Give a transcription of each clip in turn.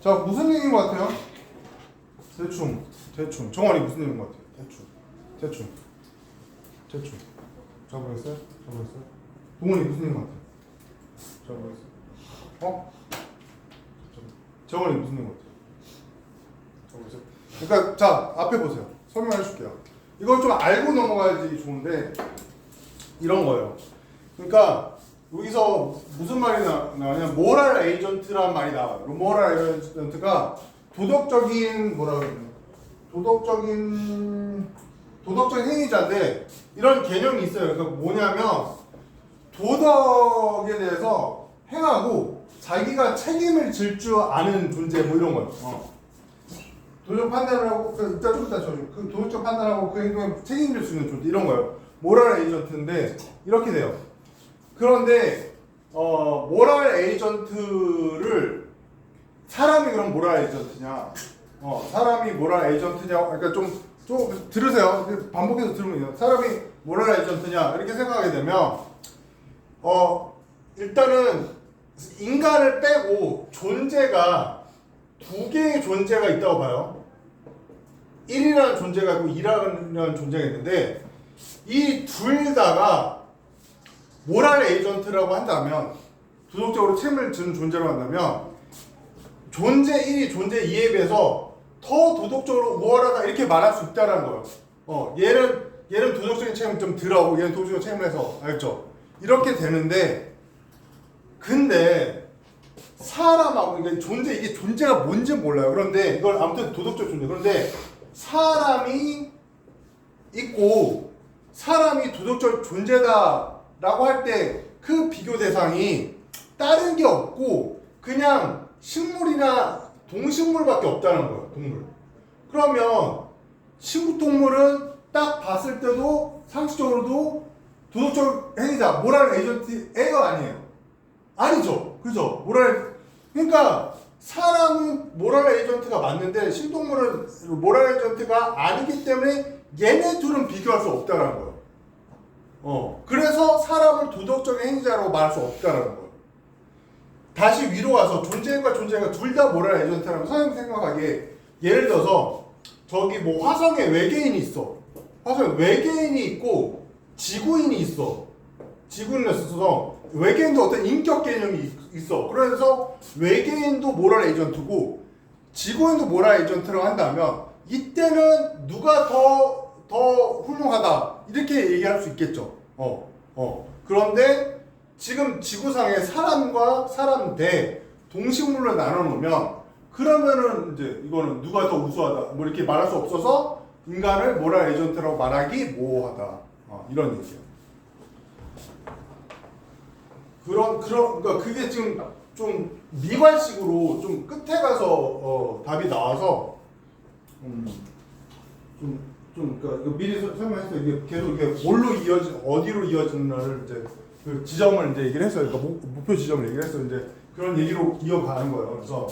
자, 무슨 얘기인 것 같아요? 대충. 정원이 무슨 얘기인 것 같아요? 대충. 잘 모르겠어요? 동원이 무슨 얘기인 것 같아요? 잘 모르겠어요. 어? 정원이 무슨 얘기인 것 같아요? 잘 모르겠어요. 그러니까 자, 앞에 보세요. 설명해 줄게요. 이걸 좀 알고 넘어가야지 좋은데 이런 거예요. 그러니까 여기서 무슨 말이 나오냐면 모럴 에이전트란 말이 나와요. 모럴 에이전트가 도덕적인 뭐라 그러냐? 도덕적인 행위자인데 이런 개념이 있어요. 그러니까 뭐냐면 도덕에 대해서 행하고 자기가 책임을 질 줄 아는 존재 뭐 이런 거예요. 도덕적 판단을 하고 좀 이따 그 도덕적 판단하고 그 행동에 책임질 수 있는 존재 이런 거예요. 모럴 에이전트인데 이렇게 돼요. 그런데 모럴 에이전트를 사람이 그럼 모럴 에이전트냐? 사람이 모럴 에이전트냐? 그러니까 좀 들으세요. 반복해서 들으면 사람이 모럴 에이전트냐 이렇게 생각하게 되면 일단은 인간을 빼고 존재가 두 개의 존재가 있다고 봐요. 1이라는 존재가 있고 2라는 존재가 있는데 이 둘 다가 모럴 에이전트라고 한다면 도덕적으로 책임을 지는 존재로 한다면 존재 1이 존재 2에 비해서 더 도덕적으로 우월하다 이렇게 말할 수 있다는 거예요. 얘는 도덕적인 책임을 좀 덜하고 얘는 도덕적인 책임을 해서 알겠죠? 이렇게 되는데 근데 사람하고 그러니까 이게 존재가 뭔지 몰라요. 그런데 이걸 아무튼 도덕적 존재. 그런데 사람이 있고 사람이 도덕적 존재다라고 할 때 그 비교 대상이 다른 게 없고 그냥 식물이나 동식물밖에 없다는 거예요. 동물. 그러면 동물은 딱 봤을 때도 상식적으로도 도덕적 행위자, 모럴 에이전트예요, 아니에요? 아니죠. 그죠? 그러니까 사람은 모럴 에이전트가 맞는데 식동물은 모럴 에이전트가 아니기 때문에 얘네 둘은 비교할 수 없다는 거예요. 그래서 사람을 도덕적인 행위자로 말할 수 없다는 거예요. 다시 위로 가서 존재과 존재가 둘 다 모럴 에이전트라면 선생님 생각하기에 예를 들어서 저기 뭐 화성에 외계인이 있어. 화성에 외계인이 있고 지구인이 있어. 지구인이 있어서 외계인도 어떤 인격 개념이 있어. 그래서 외계인도 모럴 에이전트고 지구인도 모럴 에이전트라고 한다면 이때는 누가 더 훌륭하다 이렇게 얘기할 수 있겠죠. 그런데 지금 지구상에 사람과 사람 대 동식물로 나눠 놓으면 그러면은 이제 이거는 누가 더 우수하다 뭐 이렇게 말할 수 없어서 인간을 모럴 에이전트라고 말하기 모호하다. 이런 얘기예요. 그러니까 그게 지금 좀 미괄식으로 좀 끝에 가서 답이 나와서 그러니까 미리 설명했어요. 이게 계속 이게 어디로 이어지는가를 이제 그 지점을 이제 얘기를 했어요. 그러니까 목표 지점을 얘기를 했어요. 이제 그런 얘기로 이어가는 거예요. 그래서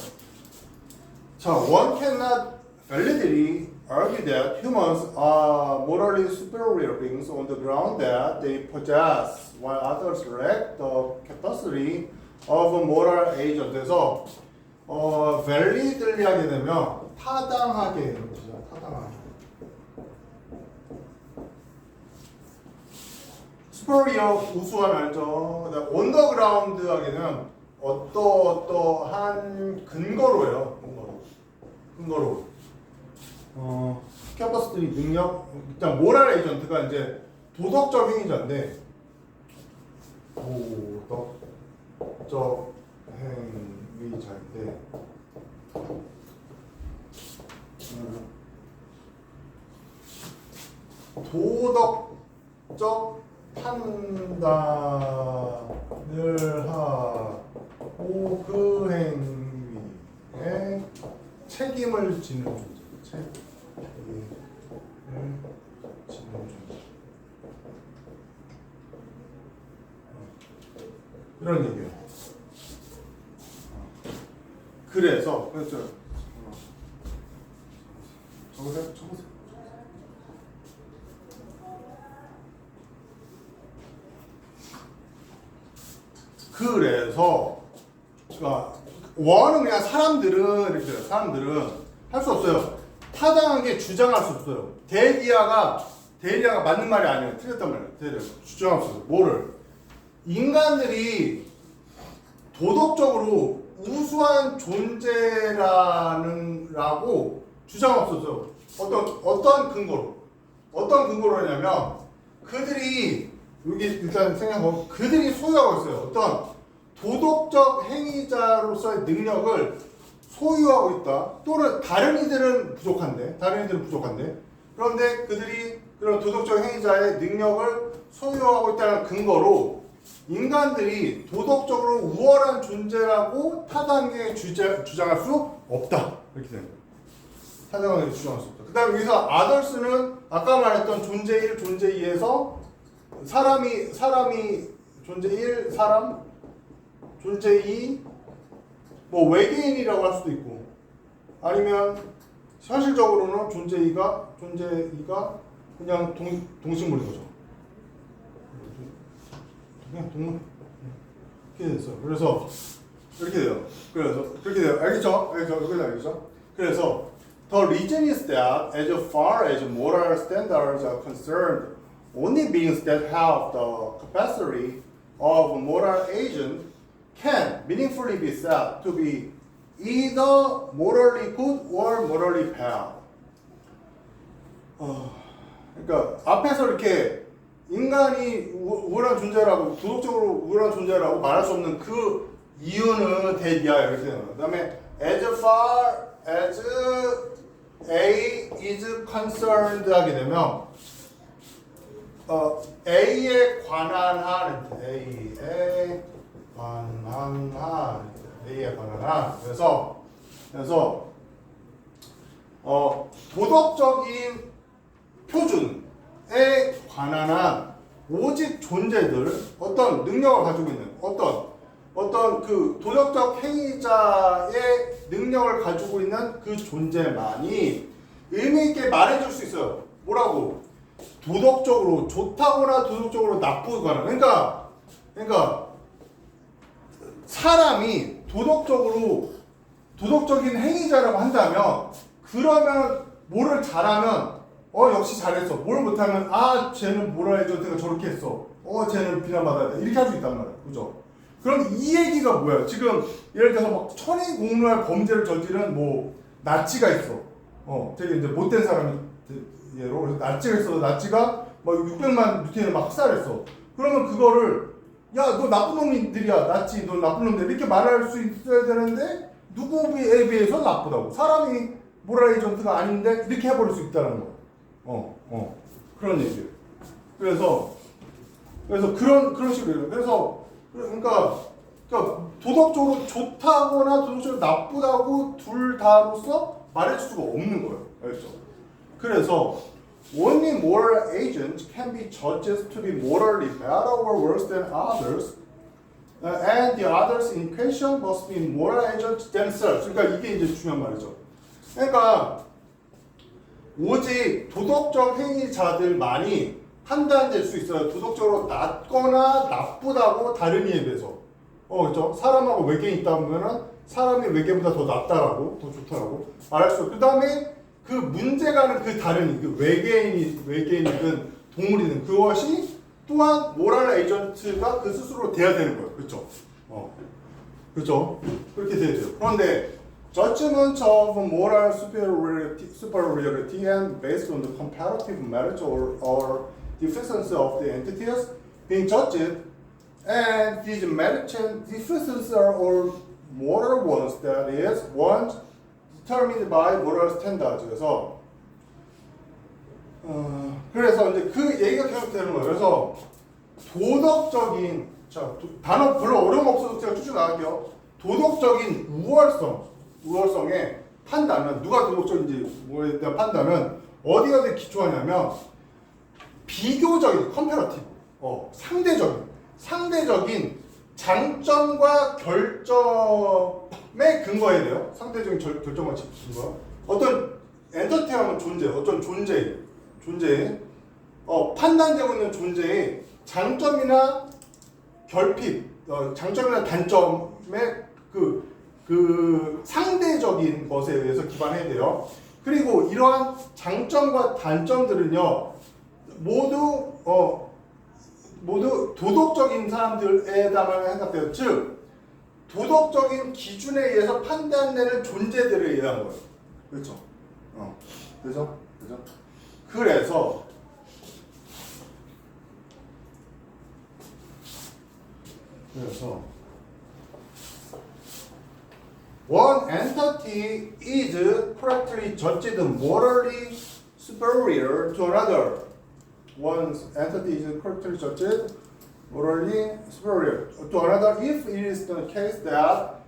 자, one cannot validly argue that humans are morally superior beings on the ground that they possess, while others lack the capacity of a moral agent. 그래서 validly 하게 되면 타당하게 이런 거죠. 타당하게. superior 우수한 알죠. on the ground 하게 되면 어떠한 근거로예요. 근거로. 캐퍼스티 능력, 일단 모럴 에이전트가 이제 도덕적 행위자인데 도덕적 행위자인데 도덕적 판단을 하고 그 행위에 책임을 지는 존재. 책임을 지는 존재. 이런 얘기예요. 그래서 적으세요. 그래서 원은 그냥 사람들은 이렇게 돼요. 사람들은 할 수 없어요. 타당하게 주장할 수 없어요. 데일리아가 맞는 말이 아니에요. 틀렸단 말이에요. 데일리아 주장할 수 없어요. 뭐를? 인간들이 도덕적으로 우수한 존재라고 주장할 수 없어요. 어떤 근거로 하냐면 그들이 여기 일단 생각하고 그들이 소유하고 있어요. 어떤 도덕적 행위자로서의 능력을 소유하고 있다. 또는 다른 이들은 부족한데 그런데 그들이 그런 도덕적 행위자의 능력을 소유하고 있다는 근거로 인간들이 도덕적으로 우월한 존재라고 타당하게 주장할 수 없다. 이렇게 되는 거예요. 타당하게 주장할 수 없다. 그 다음에 여기서 others는 아까 말했던 존재 1, 존재 2에서 사람이 존재 1, 사람, 존재 2, 뭐 외계인이라고 할 수도 있고 아니면 현실적으로는 존재 2가 그냥 동식물인 거죠. 그냥 동물 이렇게 됐어요. 그래서 이렇게 돼요. 그렇게 돼요. 알겠죠? 그래서 the reason is that as far as moral standards are concerned, only beings that have the capacity of moral agent can meaningfully be said to be either morally good or morally bad. 그러니까 앞에서 이렇게 인간이 우월한 존재라고 도덕적으로 우월한 존재라고 말할 수 없는 그 이유는 대비하여 이렇게 되는 거예요. 그다음에 as far as A is concerned 하게 되면 A에 관한 한 그래서 도덕적인 표준에 관한 한 오직 존재들 어떤 능력을 가지고 있는 어떤 그 도덕적 행위자의 능력을 가지고 있는 그 존재만이 의미 있게 말해줄 수 있어요. 뭐라고? 도덕적으로 좋다거나 도덕적으로 나쁘거나. 그러니까 사람이 도덕적인 행위자라고 한다면 그러면 뭐를 잘하면 역시 잘했어. 뭘 못하면 쟤는 뭐라 해줘. 내가 저렇게 했어. 쟤는 비난받아야 돼. 이렇게 할 수 있단 말이야. 그죠? 그럼 이 얘기가 뭐야? 지금 예를 들어서 막 천의공노할 범죄를 저지른 뭐 나치가 있어. 되게 이제 못된 사람이 예로 그래서 나치가 있어. 나치가 막 600만 유태인을 막 학살했어. 그러면 그거를 야, 너 나쁜 놈들이야. 나치, 너 나쁜 놈들 이렇게 말할 수 있어야 되는데 누구에 비해서 나쁘다고. 사람이 모랄 에이전트가 아닌데 이렇게 해버릴 수 있다는 거. 그런 얘기예요. 그래서 그런 식으로 해요. 그러니까 도덕적으로 좋다거나 도덕적으로 나쁘다고 둘 다로서 말해줄 수가 없는 거예요. 알죠? 그래서 only moral agents can be judged to be morally better or worse than others, and the others in question must be moral agents themselves. 그러니까 이게 이제 중요한 말이죠. 그러니까 오직 도덕적 행위자들만이 판단될 수 있어요. 도덕적으로 낮거나 나쁘다고 다른 이에 비해서. 그렇죠? 사람하고 외계인 있다 보면은 사람이 외계인보다 더 낫다라고, 더 좋다라고 말할 수 있어요. 그 다음에 그 문제가는 그 다른 그 외계인이든 동물이든 그것이 또한 모랄 에이전트가 그 스스로 돼야 되는 거예요. 그렇죠? 그렇죠? 그렇게 돼야 돼요. 그런데 judgment of moral superiority and based on the comparative merit or deficiency of the entities being judged, and these merits and deficiencies are all moral ones, that is, ones determined by moral standards. 그래서 이제 그 얘기가 계속 되는 거예요. 그래서 도덕적인 단어 별로 어려움 없어서 제가 쭉쭉 나갈게요. 도덕적인 우월성의 판단은 누가 도덕적인지 뭐에 대한 판단은 어디가 기초하냐면 비교적인 컴패러티브 상대적인 장점과 결점에 근거해야 돼요. 상대적인 결점과 근거. 어떤 엔터테인먼트 존재, 어떤 존재의 판단되고 있는 존재의 장점이나 결핍, 장점이나 단점의 그 그 상대적인 것에 의해서 기반해야 돼요. 그리고 이러한 장점과 단점들은요 모두 도덕적인 사람들에다만 생각돼요. 즉 도덕적인 기준에 의해서 판단되는 존재들에 의한 거예요. 그렇죠? 그죠? 그래서 one entity is correctly judged morally superior to another. One entity is correctly judged morally superior to another if it is the case that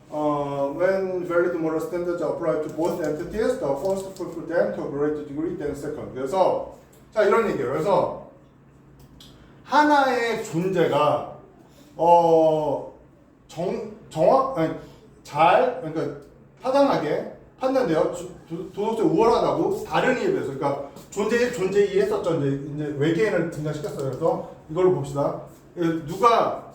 when valid moral standards are applied to both entities, the first fulfill them to a greater degree than the second. 그래서 자 이런 얘기예요. 그래서 하나의 존재가 그러니까 타당하게 판단돼요. 도덕적 우월하다고 다른 이에 비해서 그러니까 존재 2 했었죠. 이제 외계인을 등장시켰어요. 그래서 이걸로 봅시다. 누가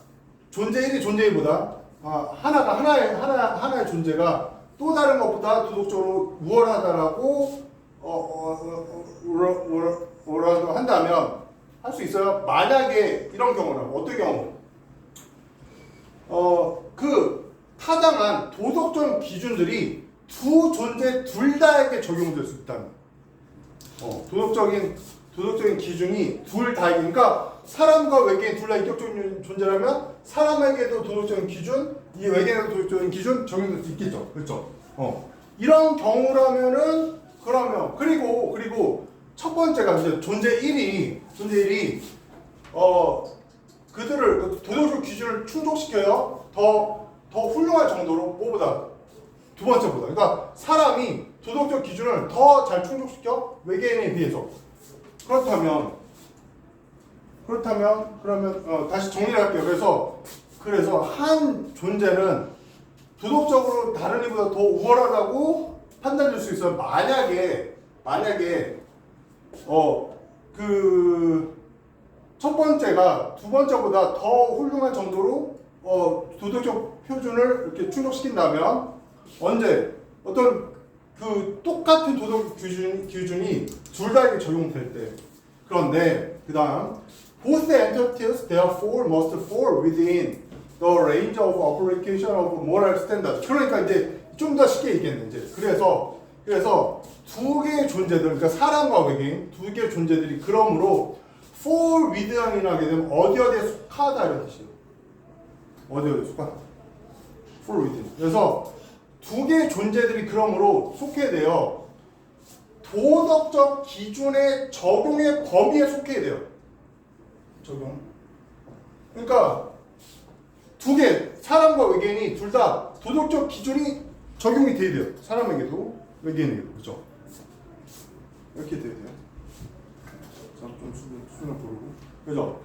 존재 1이 존재 2보다 하나의 존재가 또 다른 것보다 도덕적으로 우월하다라고 우월하다고 한다면 할 수 있어요. 만약에 이런 경우는 어떤 경우? 그 타당한 도덕적 기준들이 두 존재 둘 다에게 적용될 수 있다면 도덕적인 기준이 둘 다에게 그러니까 사람과 외계인 둘 다 인격적인 존재라면 사람에게도 도덕적인 기준, 이 외계인에도 도덕적인 기준 적용될 수 있겠죠. 그렇죠? 이런 경우라면은 그러면 그리고 첫 번째가 이제 존재 1이 그들을 도덕적 기준을 충족시켜요. 더 훌륭할 정도로 뭐보다 두 번째보다. 그러니까 사람이 도덕적 기준을 더 잘 충족시켜 외계인에 비해서. 그러면 다시 정리를 할게요. 그래서 한 존재는 도덕적으로 다른 이보다 더 우월하다고 판단될 수 있어요. 만약에 그 첫 번째가 두 번째보다 더 훌륭한 정도로 도덕적 표준을 이렇게 충족시킨다면 언제 어떤 그 똑같은 도덕 기준이 둘 다에게 적용될 때. 그런데 그다음 both entities therefore must fall within the range of application of moral standards. 그러니까 이제 좀 더 쉽게 얘기했네. 이제 그래서 두 개의 존재들, 그러니까 사람과 외계인 두 개의 존재들이 그러므로 fall within이라고 하게 되면 어디에 속하다 이런 뜻이에요. 어디에 속하다. fall within. 그래서 두 개의 존재들이 그러므로 속해 돼요. 도덕적 기준의 적용의 범위에 속해 돼요. 적용. 그러니까 두 개, 사람과 외계인이 둘 다 도덕적 기준이 적용이 돼야 돼요. 사람에게도 외계인에게도. 그렇죠? 이렇게 돼야 돼요. 좀 수준을 부르고. 그죠?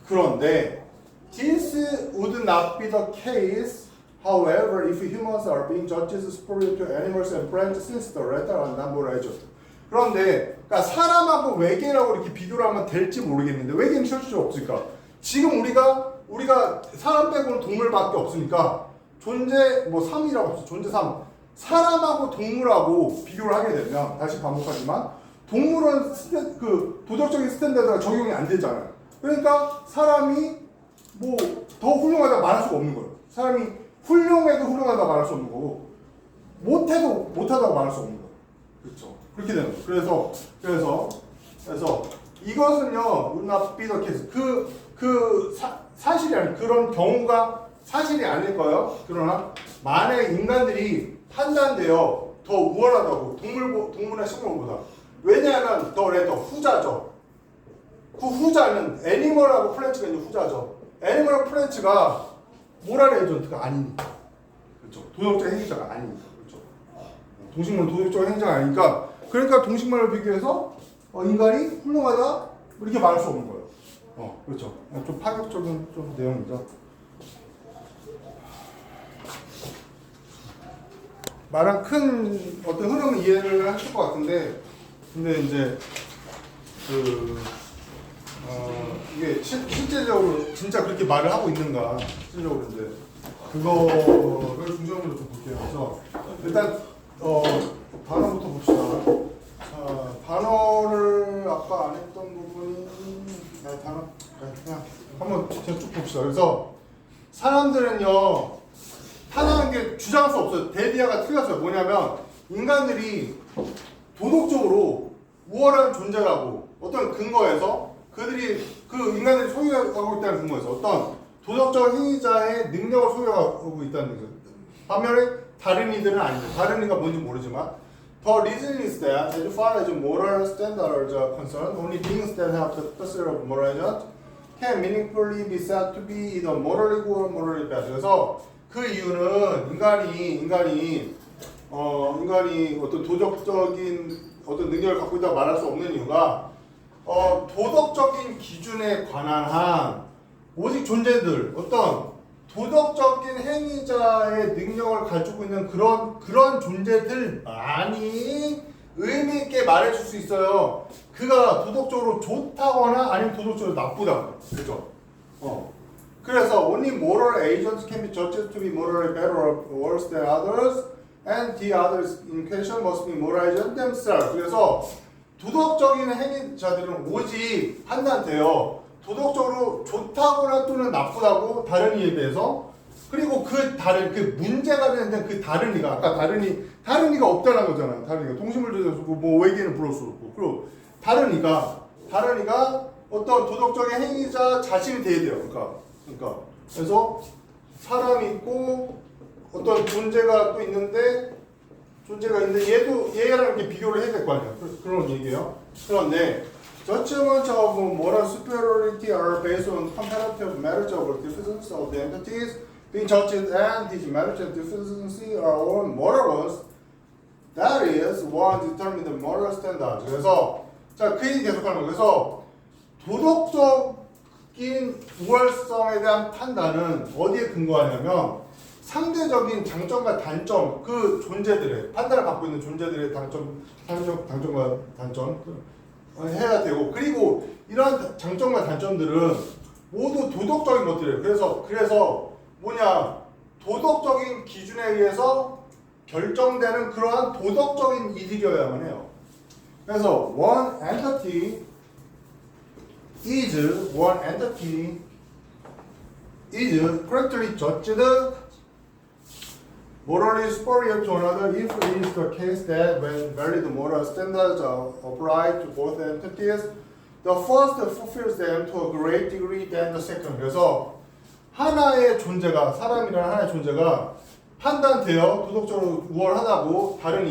그런데 this would not be the case. However, if humans are being judged superior to animals and plants, since the latter are not moral agents. 그런데 그러니까 사람하고 외계인하고 이렇게 비교를 하면 될지 모르겠는데 외계인 실질적으로 없으니까 지금 우리가 사람 빼고는 동물밖에 없으니까 존재 뭐 3이라고 합시다. 존재 3. 사람하고 동물하고 비교를 하게 되면 다시 반복하지만 동물은 그 도덕적인 스탠다드가 적용이 안 되잖아요. 그러니까 사람이 뭐 더 훌륭하다고 말할 수가 없는 거예요. 사람이 훌륭해도 훌륭하다고 말할 수 없는 거고 못해도 못하다고 말할 수 없는 거예요. 그렇죠? 그렇게 되는 거예요. 그래서 이것은요, would not be the case. 사실이 아닌 그런 경우가 사실이 아닐 거예요. 그러나 만약 인간들이 판단돼요. 더 우월하다고 동물이나 식물보다. 왜냐하면 더 후자죠. 그 후자는 애니멀하고 플랜츠가 있는 후자죠. 애니멀하고 플랜츠가 모랄 에이전트가 아니니까. 그렇죠. 도덕적 행위자가 아니니까. 그렇죠. 동식물은 도덕적 행위자가 아니니까. 그러니까 동식물을 비교해서 인간이 훌륭하다 이렇게 말할 수 없는 거예요. 그렇죠. 좀 파격적인 좀 내용이죠. 말한 큰 어떤 흐름을 이해를 하실 것 같은데, 근데 이제 이게 실제적으로 진짜 그렇게 말을 하고 있는가, 실제적으로 이제 그거를 중점으로 좀 볼게요. 그래서 일단 단어부터 봅시다. 자, 단어를 아까 안 했던 부분이 단어 그냥 한번 쭉 봅시다. 그래서 사람들은요 하나는 게 주장할 수 없어요. 데디아가 틀렸어요. 뭐냐면 인간들이 도덕적으로 우월한 존재라고 어떤 근거에서 그들이 그 인간들이 소유하고 있다는 근거에서 어떤 도덕적 행위자의 능력을 소유하고 있다는 거죠. 반면에 다른 이들은 아니죠. 다른 이가 뭔지 모르지만 The reason is that as far as moral standards are concerned, only beings that have the pursuit of morality can meaningfully be said to be either morally good or morally bad. 그래서 그 이유는 인간이 어떤 도덕적인 어떤 능력을 갖고 있다고 말할 수 없는 이유가 도덕적인 기준에 관한 한 오직 존재들 어떤 도덕적인 행위자의 능력을 가지고 있는 그런 존재들만이 의미 있게 말해줄 수 있어요. 그가 도덕적으로 좋다거나 아니면 도덕적으로 나쁘다거나. 그죠? 그래서 only moral agents can be judged to be morally better or worse than others, and the others in question must be moralized themselves. 그래서 도덕적인 행위자들은 오직 판단돼요. 도덕적으로 좋다거나 또는 나쁘다고 다른 이에 대해서. 그리고 그 다른 그 문제가 되는 그 다른 이가 아까 다른 이가 없다는 거잖아요. 다른 이가 동심을 들여서 뭐 외계인을 불러올 수 없고. 그리고 다른 이가 어떤 도덕적인 행위자 자신이 돼야 돼요. 그러니까 그래서 사람이 있고 어떤 존재가 또 있는데 얘랑 이렇게 비교를 해야 될 거 아니에요. 그런 얘기예요. 그런데 judgments of moral superiority are based on comparative merits of differences of the entities being judged, and these merits and differences are all moral ones. That is, one determine the moral standards. 그래서 자, 그 얘기 계속하는 거예요. 그래서 도덕적인 우월성에 대한 판단은 어디에 근거하냐면 상대적인 장점과 단점, 그 존재들의 판단을 갖고 있는 존재들의 장점과 단점 해야 되고, 그리고 이러한 장점과 단점들은 모두 도덕적인 것들이에요. 그래서 뭐냐, 도덕적인 기준에 의해서 결정되는 그러한 도덕적인 이들이어야만 해요. 그래서 one entity is correctly judged morally superior to another if it is the case that when valid moral standards are applied to both entities, the first fulfills them to a great degree than the second. 그래서 하나의 존재가, 사람이라는 하나의 존재가 판단되어 도덕적으로 우월하다고 다른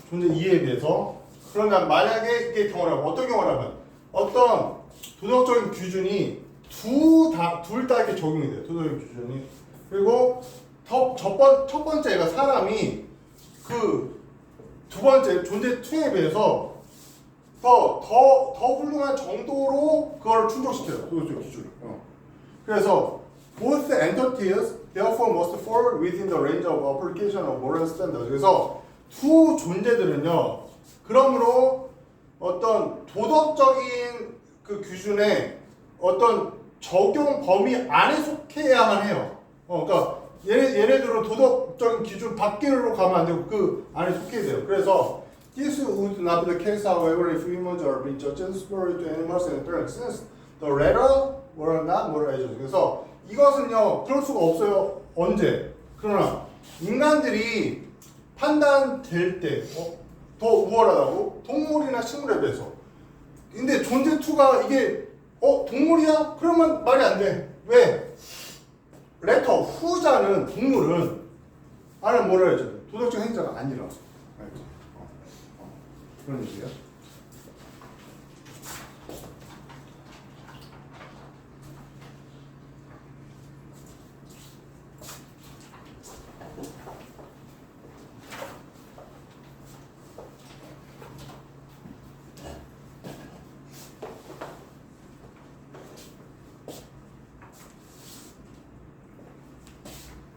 존재 이해에 비해서. 그러니까 만약에 이게 경우라면 어떤 경우라면 어떤 도덕적인 기준이 둘 다 이렇게 적용이 돼요. 도덕적인 기준이. 그리고 첫 번째가 사람이 그 두 번째 존재 2에 비해서 더 훌륭한 정도로 그걸 충족시켜요. 도덕적 기준을. 그래서 both entities therefore must fall within the range of application of moral standards. 그래서 두 존재들은요, 그러므로 어떤 도덕적인 그 기준에 어떤 적용 범위 안에 속해야만 해요. 그러니까 얘네들은 도덕적인 기준 밖으로 가면 안 되고 그 안에 속해야 돼요. 그래서 this would not be the case, however, if humans are being judged superior to animals and plants, since the latter were not moral agents. 그래서 이것은요, 그럴 수가 없어요. 언제? 그러나 인간들이 판단될 때 더 우월하다고 동물이나 식물에 비해서. 근데 존재 2가 이게 동물이야? 그러면 말이 안 돼. 왜? 레터 후자는 동물은 나는 뭐라 해야죠? 도덕적 행위자가 아니라서. 그런 얘기예요.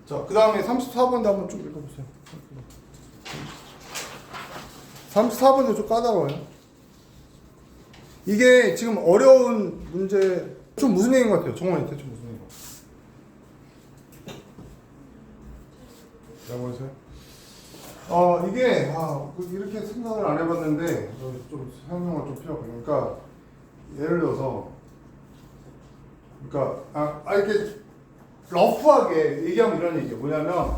자, 그 다음에 34번도 한번 좀 읽어보세요. 34번도 좀 까다로워요. 이게 지금 어려운 문제, 좀 무슨 얘기인 것 같아요? 정말 대충 무슨 얘기인 것 같아요? 보세요. 이게 이렇게 생각을 안 해봤는데 좀 설명을 좀 필요하고 그러니까 예를 들어서 그러니까 이렇게 러프하게 얘기하면 이런 얘기예요. 뭐냐면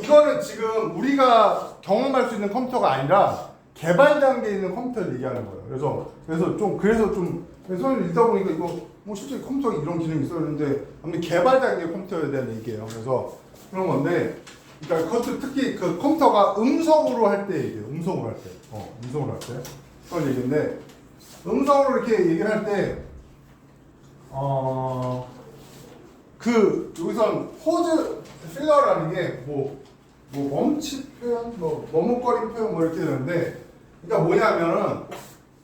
이거는 지금 우리가 경험할 수 있는 컴퓨터가 아니라 개발 단계에 있는 컴퓨터를 얘기하는 거예요. 그래서 좀 선생님 읽다 보니까 이거 뭐 실제 컴퓨터에 이런 기능이 있었는데 아무튼 개발 단계 컴퓨터에 대한 얘기예요. 그래서 그런 건데, 그러니까 그것도 특히 그 컴퓨터가 음성으로 할 때 얘기해요. 음성으로 할 때, 음성으로 할 때 그런 얘기인데, 음성으로 이렇게 얘기를 할 때, 여기선 포즈 필러라는 게 뭐 멈칫 표현, 머뭇거림 표현 이렇게 되는데, 그러니까 뭐냐면은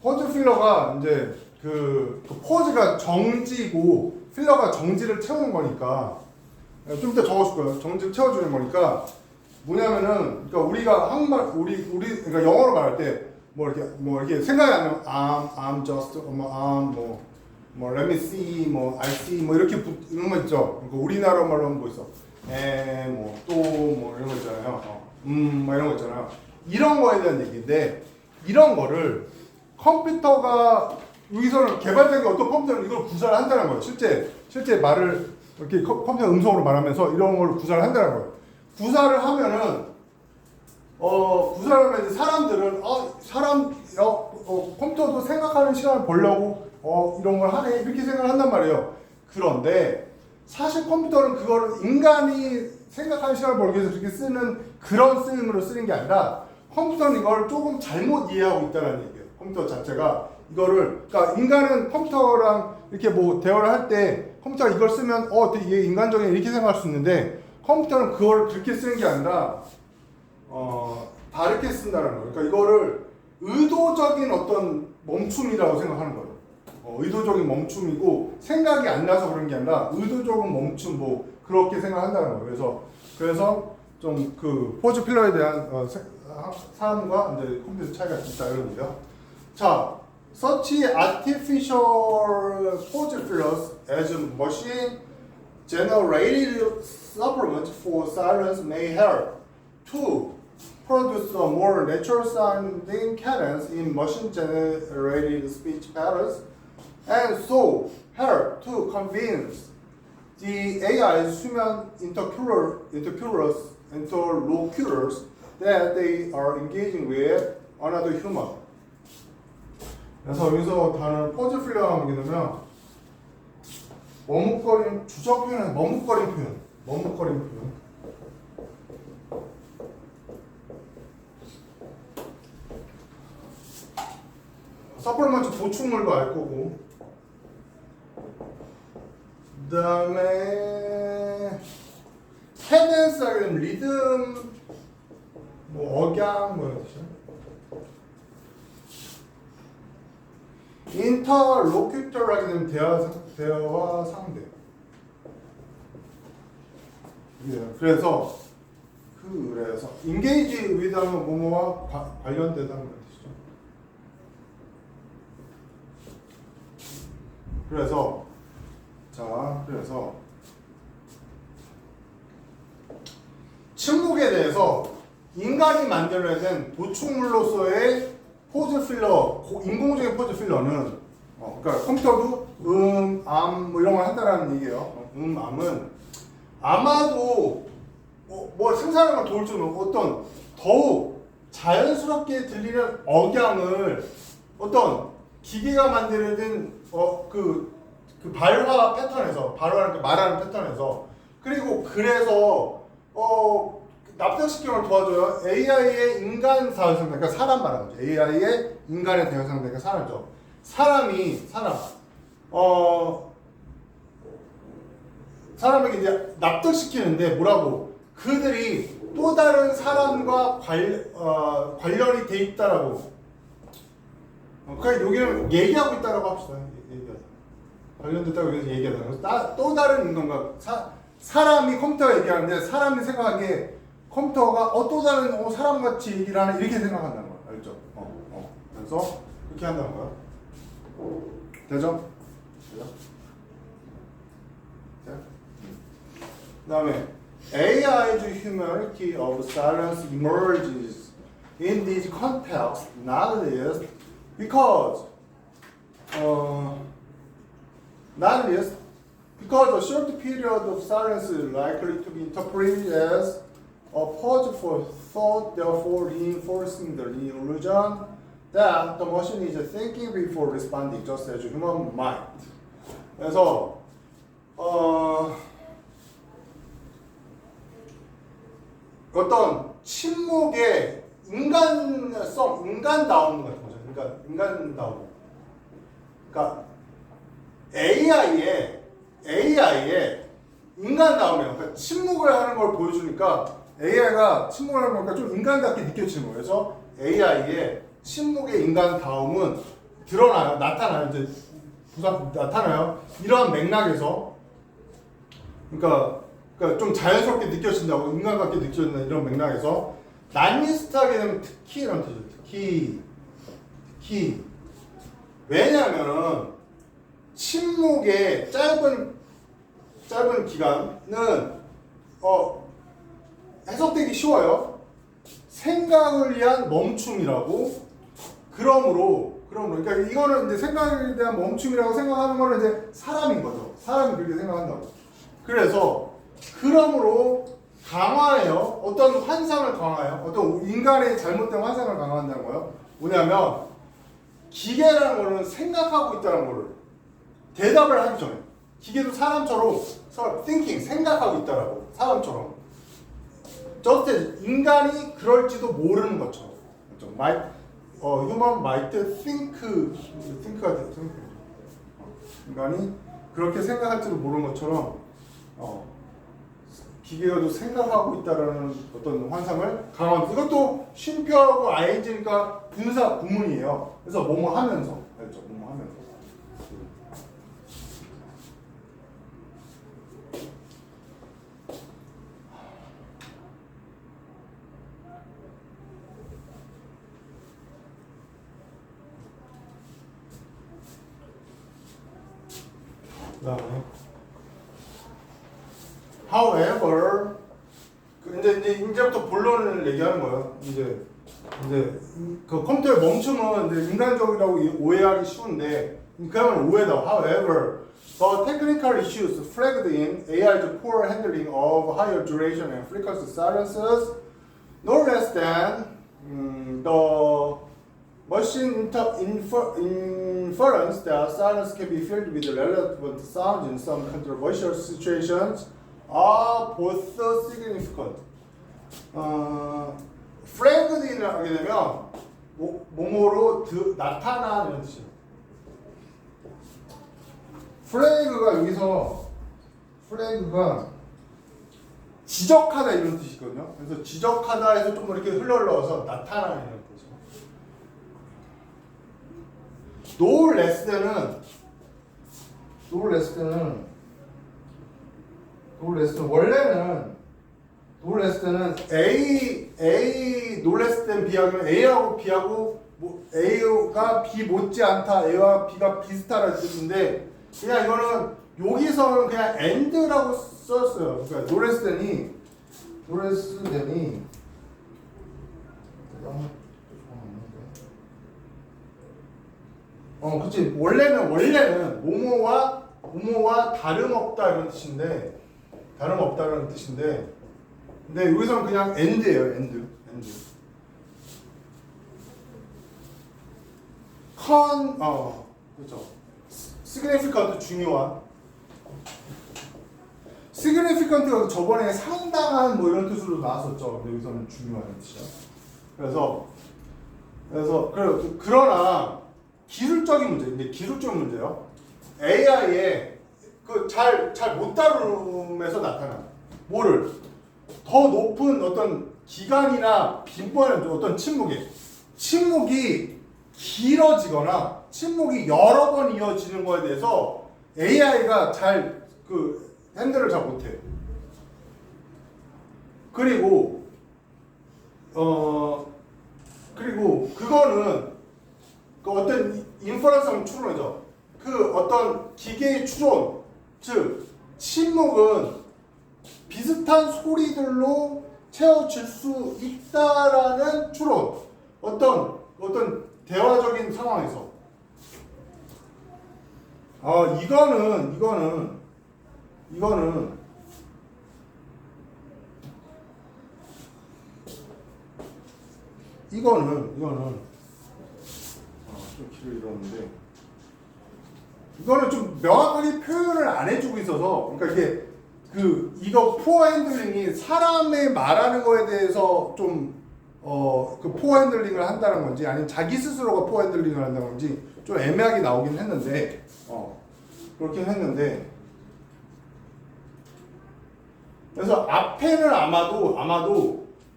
포즈 필러가 이제 그 포즈가 정지고 필러가 정지를 채우는 거니까 좀 이따 적어줄 거예요. 정지를 채워주는 거니까 뭐냐면은 그러니까 우리가 한국말 그러니까 영어로 말할 때 뭐 이렇게 생각이 안 나면 I'm just let me see I see 이렇게 이런 거 있죠. 그러니까 우리나라 말로 하면 뭐 있어? 이런 거 있잖아요. 이런 거 있잖아요. 이런 거에 대한 얘기인데 이런 거를 컴퓨터가 여기서는 개발된 게 어떤 컴퓨터는 이걸 구사를 한다는 거예요. 실제 말을 이렇게 컴퓨터 음성으로 말하면서 이런 걸 구사를 한다는 거예요. 구사를 하면은 구사를 하면 이제 사람들은 컴퓨터도 생각하는 시간을 벌려고 이런 걸 하네 이렇게 생각을 한단 말이에요. 그런데 사실 컴퓨터는 그거를 인간이 생각하는 시간을 벌기 위해서 그렇게 쓰는 그런 쓰임으로 쓰는 게 아니라 컴퓨터는 이걸 조금 잘못 이해하고 있다는 얘기예요. 컴퓨터 자체가 이거를 그러니까 인간은 컴퓨터랑 이렇게 뭐 대화를 할 때 컴퓨터가 이걸 쓰면 되게 인간적인 이렇게 생각할 수 있는데 컴퓨터는 그걸 그렇게 쓰는 게 아니라 다르게 쓴다는 거예요. 그러니까 이거를 의도적인 어떤 멈춤이라고 생각하는 거예요. 의도적인 멈춤이고 생각이 안 나서 그런 게 아니라 의도적인 멈춤 그렇게 생각한다는 거예요. 그래서 좀 그 포즈 필러에 대한 사람과 이제 컴퓨터 차이가 있다 이런 얘기죠. 자, such artificial pose fillers as machine generated supplement for silence may help to produce a more natural sounding cadence in machine generated speech patterns and so help to convince the AI's human interlocutors that they are engaging with another human. 그래서 여기서 단어 포즈 필러가 뭐게 되면 머뭇거림, 주적 표현은 머뭇거림 표현. 서플먼트 보충물도 알 거고, 그 다음에 캐덴스하게 되면 리듬, 억양 이런 뜻이죠. 인터로큐터라게 되면 대화 상대. 그래서 engage with 하면 뭐뭐와 관련되다는 뜻이죠. 그래서 침묵에 대해서 인간이 만들어낸 보충물로서의 포즈 필러, 인공적인 포즈 필러는 그러니까 컴퓨터도 암 이런 걸 한다라는 얘기예요. 암은 아마도 생산하는 걸 도울 줄은 어떤 더욱 자연스럽게 들리는 억양을 어떤 기계가 만드는 그 발화 패턴에서 발화하는 말하는 패턴에서 그래서 납득시키는 걸 도와줘요. AI의 인간 사회 상대, 그러니까 사람 말하는 거죠. AI의 인간의 대화 상대가 사람이죠. 사람에게 이제 납득시키는데 뭐라고? 그들이 또 다른 사람과 관련이 돼 있다라고. 그러니까 여기는 얘기하고 있다라고 합시다. 관련됐다고 얘기하잖아요. 또 다른 인간과 사람이 컴퓨터가 얘기하는데 사람이 생각하기에 컴퓨터가 또 다른 사람같이 얘기를 하는 이렇게 생각한다는 거야. 알죠? 그래서 그렇게 한다는 거야. 되죠? 자. 그 다음에 AI's humanity of silence emerges in this context not least because a short period of silence is likely to be interpreted as a pause for thought, therefore reinforcing the illusion that the machine is thinking before responding, just as human mind. 그래서 어떤 침묵의 인간다움 같은 거죠. 그러니까 인간다움. 그러니까 AI의 인간다움이에요. 그러니까 침묵을 하는 걸 보여주니까 AI가 침묵을 하는 거니까 좀 인간답게 느껴지는 거예요. 그래서 AI의 침묵의 인간다움은 드러나요. 나타나요. 이제 나타나요. 이러한 맥락에서 그러니까 좀 자연스럽게 느껴진다고 인간답게 느껴진다 이런 맥락에서 난리스트하게 되면 특히 이런 뜻이죠. 특히 왜냐하면은 침묵의 짧은 기간은 해석되기 쉬워요. 생각을 위한 멈춤이라고. 그러므로 그러니까 이거는 이제 생각에 대한 멈춤이라고 생각하는 거는 이제 사람인 거죠. 사람이 그렇게 생각한다고. 그래서 그러므로 강화해요. 어떤 환상을 강화해요. 어떤 인간의 잘못된 환상을 강화한다는 거예요. 뭐냐면 기계라는 거는 생각하고 있다는 거를 대답을 하기 전에 기계도 사람처럼 thinking 생각하고 있다라고 사람처럼 just 인간이 그럴지도 모르는 것처럼 human might think가 인간이 그렇게 생각할지도 모르는 것처럼 기계가도 생각하고 있다라는 어떤 환상을 강화합니다. 이것도 쉼표하고 ing니까 분사 구문이에요. 그래서 뭐뭐 하면서 알죠? 뭐뭐 하면서. 그다음에 however 이제부터 본론을 얘기하는 거예요. 이제 그 컴퓨터의 멈춤은 이제 인간적이라고 오해하기 쉬운데 그야말로 오해다. However, the technical issues flagged in AI's poor handling of higher duration and frequency silences, no less than the machine inference that silence can be filled with relevant sounds in some controversial situations are both significant. flagged인을 하게 되면 뭐뭐로 나타나 이런 뜻이에요. flag가 여기서 flag가 지적하다 이런 뜻이거든요. 그래서 지적하다 해서 좀 이렇게 흘러서 나타나는 이런 뜻이에요. no less than no less than B하면 A하고 B하고 A가 B 못지 않다, A와 B가 비슷하다는 뜻인데 그냥 이거는 여기서는 그냥 and라고 썼어요. 그러니까 no less than이 그치. 원래는 뭐뭐와 다름없다 이런 뜻인데 근데 여기서는 그냥 and예요. and. 그렇죠. significant 중요한. significant가 저번에 상당한 뭐 이런 뜻으로 나왔었죠. 근데 여기서는 중요한 뜻이야. 그러나 기술적인 문제요. AI의 그 잘 못 다룸에서 나타나. 뭐를 더 높은 어떤 기간이나 빈번한 어떤 침묵이 길어지거나 침묵이 여러 번 이어지는 거에 대해서 AI가 잘 핸들을 잘 못해요. 그리고 그거는 그 어떤 인퍼런스랑 추론이죠. 그 어떤 기계의 추론, 즉 침묵은 비슷한 소리들로 채워질 수 있다라는 추론. 어떤 대화적인 상황에서. 이거는 좀 길을 잃었는데 이거는 좀 명확하게 표현을 안 해주고 있어서 그러니까 이게 이거 포어 핸들링이 사람의 말하는 거에 대해서 좀 그 포어 핸들링을 한다는 건지 아니면 자기 스스로가 포어 핸들링을 한다는 건지 좀 애매하게 나오긴 했는데 그렇긴 했는데 그래서 앞에는 아마도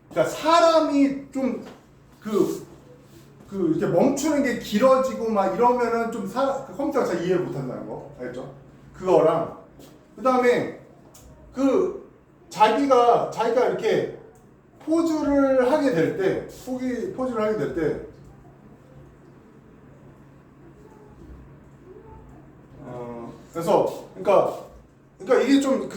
그러니까 사람이 좀 이렇게 멈추는 게 길어지고 막 이러면은 좀 컴퓨터가 잘 이해를 못 한다는 거 알죠? 그거랑 그 다음에 자기가 이렇게 포즈를 하게 될 때 그러니까 이게 좀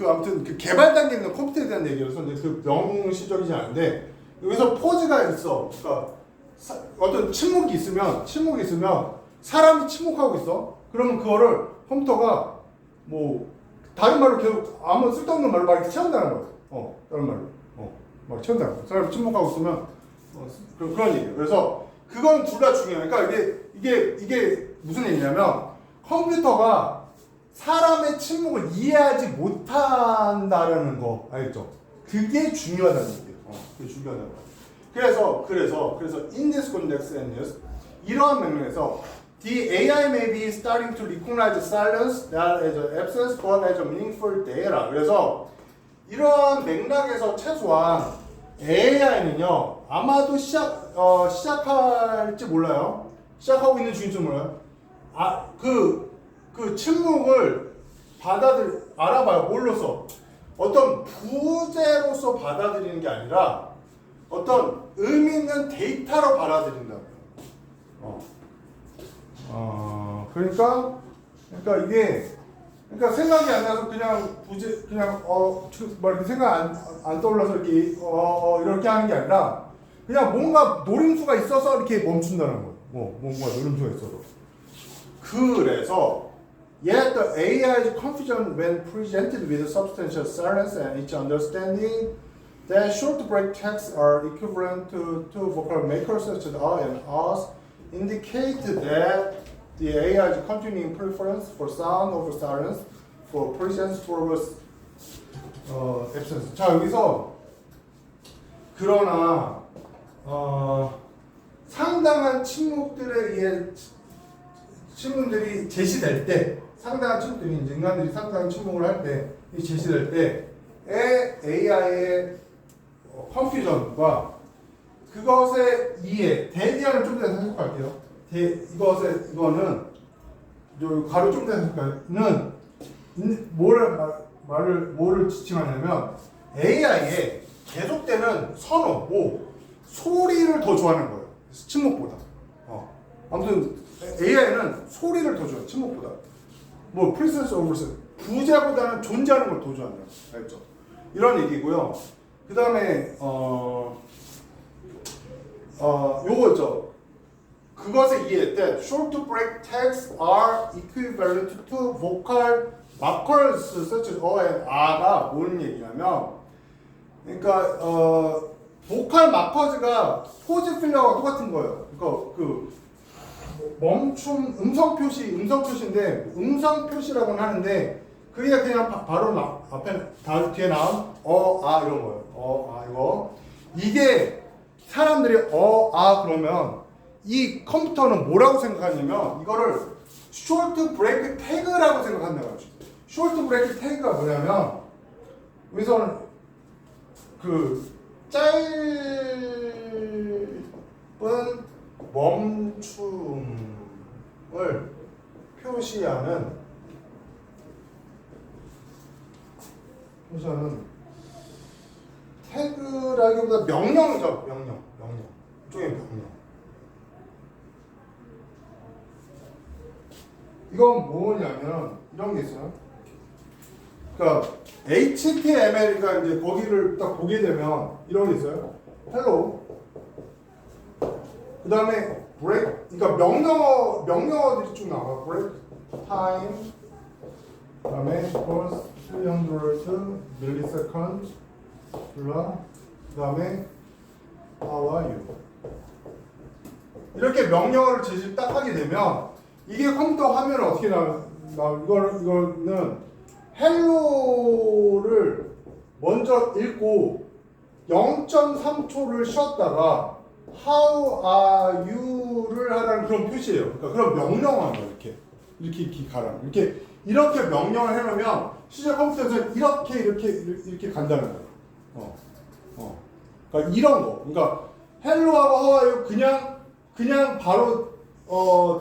아무튼 개발 단계에 있는 컴퓨터에 대한 얘기라서 이제 명시적이지 않은데 여기서 포즈가 있어. 그러니까 어떤 침묵이 있으면 사람이 침묵하고 있어. 그러면 그거를 컴퓨터가 뭐 다른 말로 계속 아무 쓸데없는 말로 막 이렇게 채운다는 거야. 다른 말로 막 채운다는 거야. 사람이 침묵하고 있으면 그런 얘기예요. 그래서 그건 둘 다 중요해요. 그러니까 이게 무슨 얘기냐면 컴퓨터가 사람의 침묵을 이해하지 못한다는 거 알겠죠? 그게 중요하다는 얘기예요. 그게 중요하다는 거. 그래서 in this context and use 이러한 맥락에서 the AI may be starting to recognize silence not as an absence but as a meaningful data. 그래서 이러한 맥락에서 최소한 AI는요 아마도 시작할지 몰라요. 시작하고 있는 중인지 몰라요. 그 침묵을 알아봐요. 뭘로써? 어떤 부재로서 받아들이는 게 아니라 어떤 의미 있는 데이터로 받아들인다고요. 그러니까 이게 생각이 안 나서 그냥 이렇게 생각 안 떠올라서 이렇게 하는 게 아니라 그냥 뭔가 노림수가 있어서 이렇게 멈춘다는 거예요. 뭔가 노림수가 있어서. 그래서 yet the AI's confusion when presented with substantial silence and its understanding that short break texts are equivalent to vocal makers such as and us indicate that the AI's continuing preference for sound over silence, for presence towards absence. 자 여기서 그러나 상당한 침묵들이 제시될 때 상당한 침묵들이 이제 인간들이 상당한 침묵을 할 때 제시될 때의 AI의 컨퓨전과 그것의 이해, 대디아는 좀 전에 해석할게요. 이거는 가로 좀 전에 해석하는 뭐를 지칭하냐면 AI의 계속되는 선호, 소리를 더 좋아하는 거예요. 침묵보다. 아무튼 AI는 소리를 더 좋아해요. 침묵보다. presence over 부재보다는 존재하는 걸 더 좋아한다. 알죠? 이런 얘기고요. 그 다음에 요거 있죠. 그것의 이해 때 short break texts are equivalent to vocal markers such as and a가 뭔 얘기냐면 그러니까 보컬 마커즈가 포즈 필러가 똑같은 거예요. 그러니까 멈춤 음성 표시인데 음성 표시라고는 하는데 그게 그냥 바로 뒤에 나온 이런 거예요. 이거 이게 사람들이 그러면 이 컴퓨터는 뭐라고 생각하냐면 이거를 short break tag라고 생각한다고 하죠. short break tag가 뭐냐면 여기서는 짧은 멈춤을 표시하는 태그라기보다 명령이죠. 명령. 일종의 명령. 이건 뭐냐면 이런 게 있어요. 그러니까 HTML이니까 이제 거기를 딱 보게 되면 이런 게 있어요. hello. 그 다음에 break, 그러니까 명령어들이 쭉 나와. break time. 그 다음에 first 300 millisecond. 그 다음에 how are you. 이렇게 명령어를 제시를 딱 하게 되면 이게 컴퓨터 화면에 어떻게 이거는 헬로를 먼저 읽고 0.3초를 쉬었다가 how are you를 하라는 그런 표시예요. 그러니까 그런 명령어인 거예요. 이렇게 가라. 이렇게 명령을 해놓으면 실제 컴퓨터에서 이렇게 간다는 거예요. 그러니까 이런 거. 그러니까 헬로하고 how are you 그냥 바로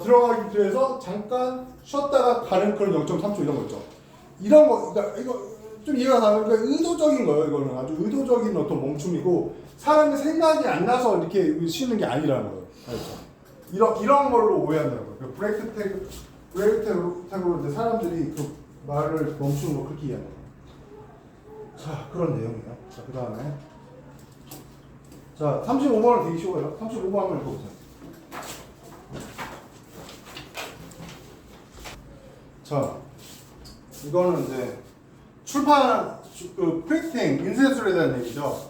들어가기 위해서 잠깐 쉬었다가 가는 그런 0.3초 이런 거 있죠. 이런 거, 그러니까 이거 좀 이해가 가요. 그러니까 의도적인 거예요. 이거는 아주 의도적인 어떤 멈춤이고 사람의 생각이 안 나서 이렇게 쉬는 게 아니라는 거예요. 알죠? 이런 걸로 오해한다는 거예요. 브레이크 태그로 이제 사람들이 그 말을 멈추는 거 그렇게 이해하는 거예요. 자, 그런 내용이에요. 자, 그 다음에 자, 35번은 되게 쉬워요. 35번 한번 읽어보세요. 자, 이거는 이제 출판, 프린팅, 인쇄술에 대한 얘기죠.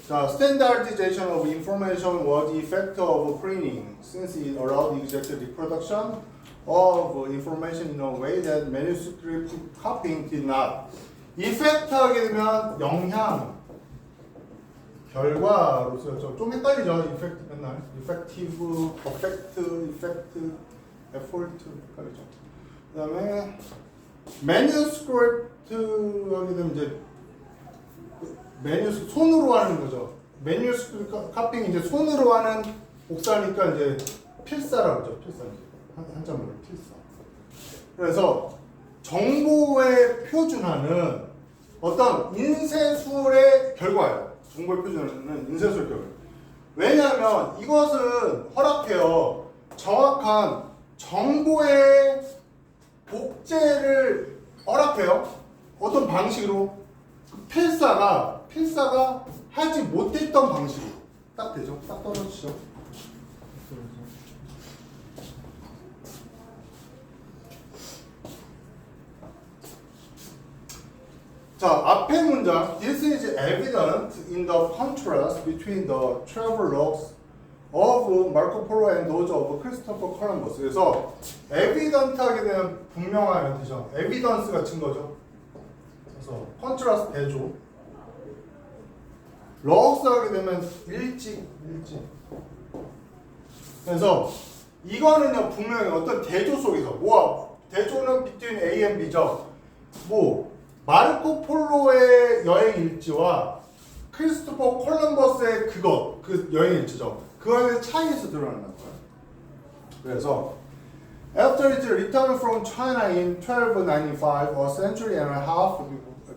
자, standardization of information was the effect of printing, since it allowed the exact reproduction of information in a way that manuscript copying did not. effect 하게 되면 영향, 결과로서 좀 헷갈리죠. effect 맨날 effective, effect, effort 헷갈리죠. 그 다음에 manuscript 하게 되면 이제 손으로 하는 거죠. manuscript copying 이제 손으로 하는 복사니까 이제 필사라고 하죠. 필사 한자말로 필사. 그래서 정보에 표준화는 어떤 인쇄술의 결과예요. 정보에 표준화는 인쇄술 결과. 왜냐하면 이것은 허락해요. 정확한 정보의 복제를 허락해요. 어떤 방식으로 필사가 하지 못했던 방식으로 딱 되죠. 딱 떨어지죠. 자, 앞에 문장 This is evident in the contrast between the travel logs of Marco Polo and those of Christopher Columbus. 그래서 evident하게 되면 분명하면 되죠. evidence가 증거죠. 그래서 contrast 대조. logs 하게 되면 일지. 그래서 이거는요 분명히 어떤 대조 속에서 대조는 between A and B죠. 마르코 폴로의 여행 일지와 크리스토퍼 콜럼버스의 그 여행 일지죠. 그거의 차이에서 드러나는 거예요. 그래서 after his return from China in 1295, a century and a half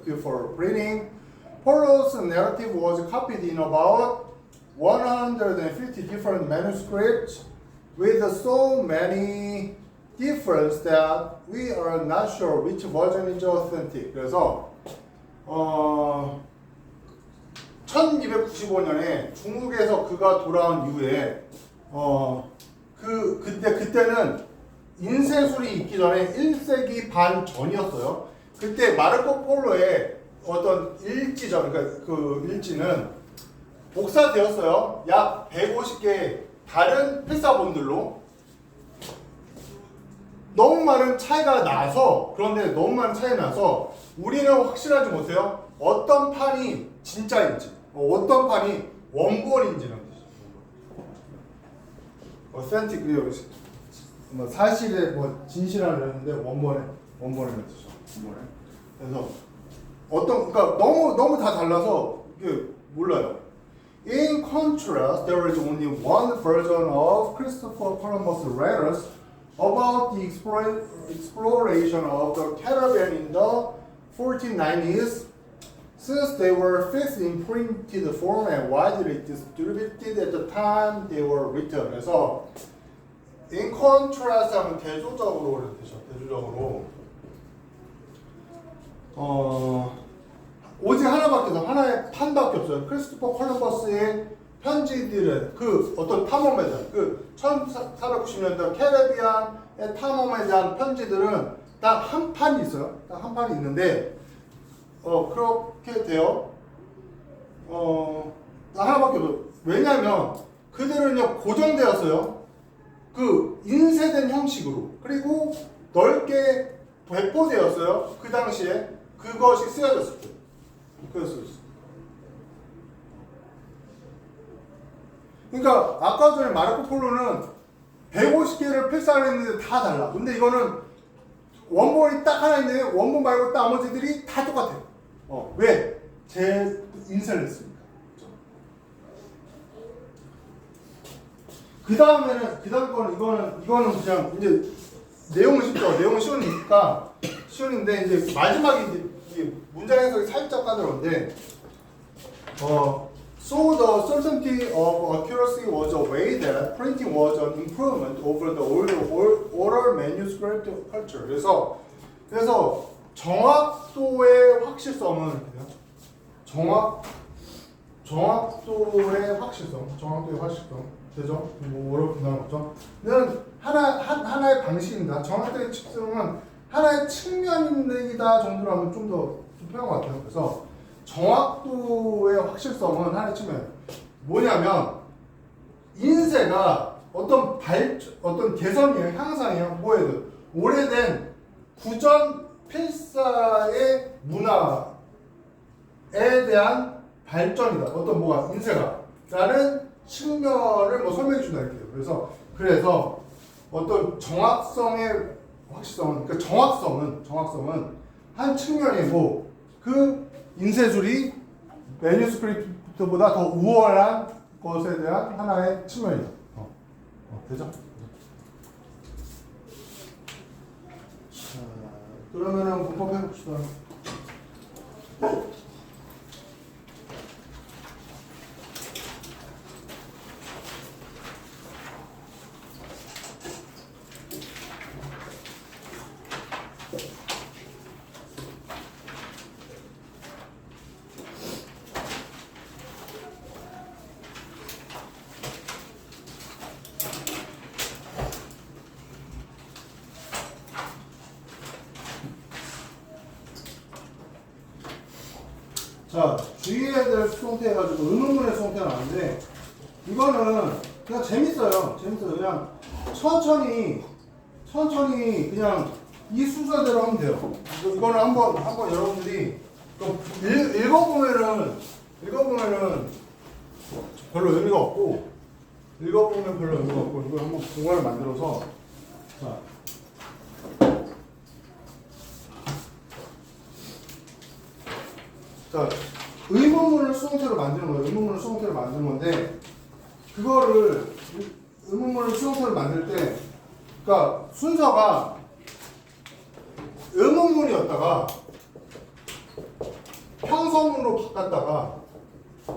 before printing, Polo's narrative was copied in about 150 different manuscripts with so many differences that we are not sure which version is authentic. 그래서 1295년에 중국에서 그가 돌아온 이후에 그때는 인쇄술이 있기 전에 1세기 반 전이었어요. 그때 마르코 폴로의 어떤 일지죠. 그러니까 그 일지는 복사되었어요. 약 150개의 다른 필사본들로. 너무 많은 차이가 나서 우리는 확실하지 못해요. 어떤 판이 진짜인지, 어떤 판이 원본인지는 authentic, 사실의 진실하려는데 원본의 뜻이죠. 그래서 그러니까 너무 다 달라서 이게 몰라요. In contrast, there is only one version of Christopher Columbus' letters about the exploration of the Caribbean in the 1490s, since they were fixed in printed form and widely distributed at the time they were written. 그래서 in contrast 하면 대조적으로 그랬죠. 대조적으로. 오직 하나밖에 없어. 하나의 판밖에 없어요. 크리스토퍼 콜럼버스의 편지들은 그 어떤 탐험에 대한 그 1490년대 캐리비안의 탐험에 대한 편지들은 딱 한 판이 있어요. 딱 한 판이 있는데 그렇게 돼요. 하나밖에 없어요. 왜냐하면 그들은요 고정되었어요. 그 인쇄된 형식으로 그리고 넓게 배포되었어요. 그 당시에 그것이 쓰여졌을 때. 그래서 그러니까 아까 전에 마르코 폴로는 150개를 필사했는데 다 달라. 근데 이거는 원본이 딱 하나 있는데 원본 말고 나머지들이 다 똑같아요. 왜? 제 인쇄를 했으니까. 그 다음 거는 이거는 그냥 이제 내용은 쉽죠. 내용은 쉬운데 이제 마지막에 이제 문장 해석이 살짝 까다로운데 So the certainty of accuracy was a way that printing was an improvement over the oral manuscript culture. 그래서 정확도의 확실성은 정확도의 확실성 되죠? 뭐 어렵게 나왔죠? 는 하나의 방식입니다. 정확도의 측정은 하나의 측면이다 정도로 하면 좀 더 편한 것 같아요. 그래서 정확도의 확실성은 하나의 측면. 뭐냐면 인쇄가 어떤 개선이에요, 향상이에요, 뭐예요? 오래된 구전 필사의 문화에 대한 발전이다. 어떤 뭐가 인쇄가라는 측면을 설명해 준다 이렇게요. 그래서 어떤 정확성의 확실성은 그러니까 정확성은 한 측면이고 그 인쇄술이 매뉴스크립트보다 더 우월한 것에 대한 하나의 측면이다. 되죠? 자, 그러면은 문법 해봅시다. 자, 주의해야 될 수동태 해가지고 의문문의 수동태가 나왔는데 이거는 그냥 재밌어요. 그냥 천천히 그냥 이 순서대로 하면 돼요. 이거는 한번 여러분들이 읽어보면은 별로 의미가 없고 이거 한번 공간을 만들어서 자, 의문문을 수동태로 만드는 거예요. 의문문을 수동태로 만드는 건데 그거를 의문문을 수동태로 만들 때 그러니까 순서가 의문문이었다가 평서문으로 바꿨다가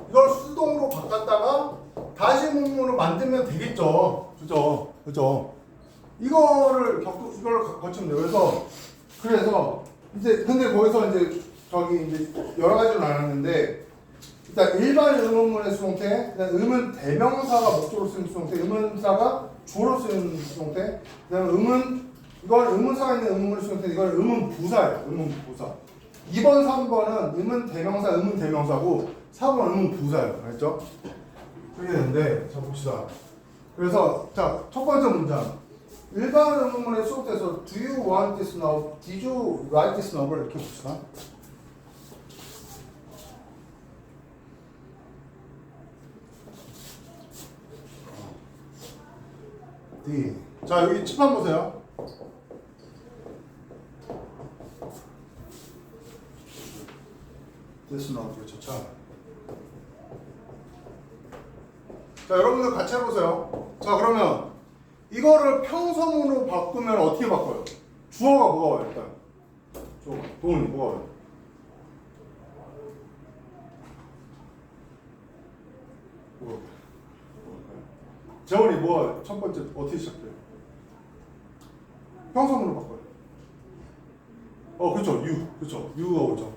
이걸 수동으로 바꿨다가 다시 문문으로 만들면 되겠죠. 그죠? 이걸 거치면 돼요. 그래서 이제 근데 거기서 이제 여러 가지로 나눴는데 일단 일반 의문문의 수동태, 그다음 의문 대명사가 목적으로 쓰는 수동태, 의문사가 주어로 쓰는 수동태, 그다음 이건 의문사가 있는 의문문의 수동태, 이건 의문부사예요. 의문부사. 2번, 3번은 의문 대명사, 의문 대명사고 4번은 의문부사예요. 알죠? 그렇게 되는데 자 봅시다. 그래서 첫 번째 문장. 일반 의문문의 수동태에서 Do you want this novel? Did you write this novel? 이렇게 봅시다. D. 자, 여기 칠판 보세요. 됐으나 어떻게 쳐? 자, 여러분들 같이 해보세요. 자, 그러면 이거를 평서문으로 바꾸면 어떻게 바꿔요? 주어가 뭐가 와요, 일단? 도훈이 뭐가 와요? 재원이 뭐가 첫 번째 어떻게 시작해요? 평서문으로 바꿔요. 그렇죠. 그렇죠. U가 오죠.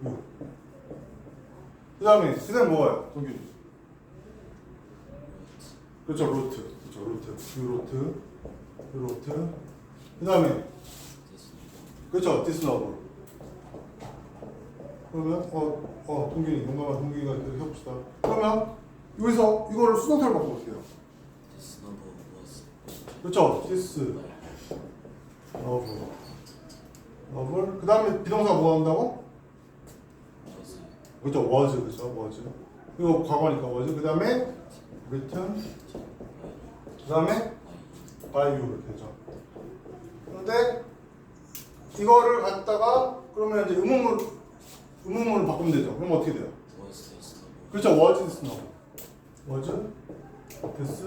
U. 그다음에 뭐가요? 동균이. 그렇죠. 로트. 그렇죠. 로트. U 로트. 그다음에 그렇죠. 디스너블. 그러면 동균이 용감한 동균이가 이렇게 해봅시다. 그러면 여기서 이거를 수동태로 바꿔볼게요. 그렇죠. 너블. 그 다음에 비동사 뭐 한다고? 그렇죠. was. 그렇죠. was. 이거 과거니까 was. 그 다음에 written. 그 다음에 by you 이렇게 되죠. 근데 이거를 갖다가 그러면 이제 의문문을 바꾸면 되죠. 그럼 어떻게 돼요? 그렇죠. was this novel. was this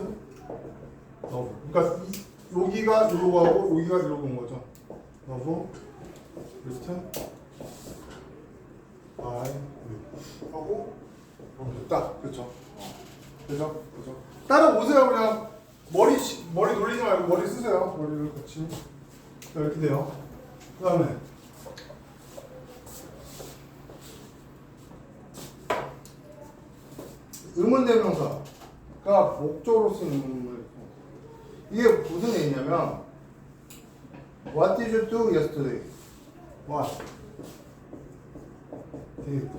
novel. 그러니까 여기가 이러고 하고 여기가 이러고 온 거죠. novel written by you 하고 딱 그렇죠. 그죠? 따라오세요. 그냥 머리 돌리지 말고 머리 쓰세요. 머리를 같이. 이렇게 돼요. 그 다음에 의문대명사가 목적으로 쓰는 의문을 이게 무슨 얘기냐면 What did you do yesterday? What did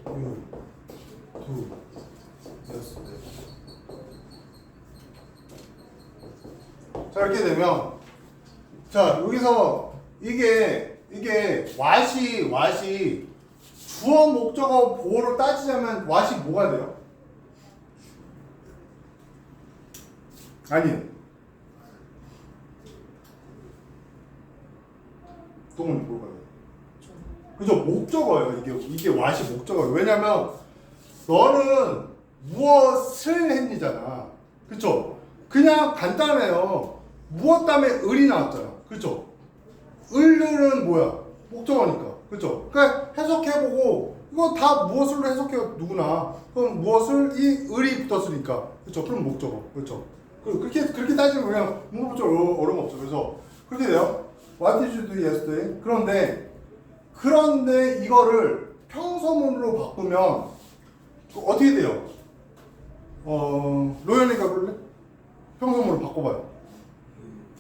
you do yesterday? 자 이렇게 되면 자 여기서 이게 what이 주어 목적어 보호로 따지자면 what이 뭐가 돼요? 아니요. 동은 뭐가 돼요? 그죠? 목적어예요. 이게 what이 목적어예요. 왜냐면 너는 무엇을 했니잖아. 그쵸? 그냥 간단해요. 무엇 다음에 을이 나왔잖아. 그쵸? 을은 뭐야? 목적어니까. 그쵸? 그러니까 해석해보고 이거 다 무엇으로 해석해요. 누구나. 그럼 무엇을 이 을이 붙었으니까. 그쵸? 그럼 목적어. 그쵸? 그렇게 따지면 그냥 문법적으로 어려움 없죠. 그래서 그렇게 돼요. What did you do yesterday? 그런데 이거를 평소문으로 바꾸면 어떻게 돼요? 로연이가 그럴래? 평소문으로 바꿔봐요.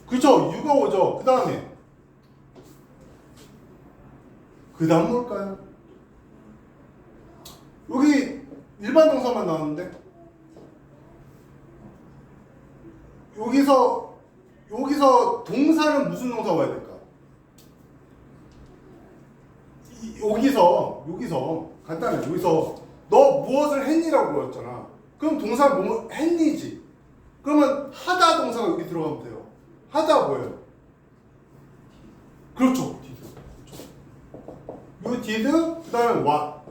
그쵸? 유가 오죠. 그 다음에 그 다음 뭘까요? 여기 일반 동사만 나왔는데 여기서 동사는 무슨 동사 와야 될까? 여기서 간단해. 여기서 너 무엇을 했니라고 그랬잖아. 그럼 동사 뭐 했니지. 그러면 하다 동사가 여기 들어가면 돼요. 하다 뭐예요? 그렇죠. did. You did. 그 다음에 what.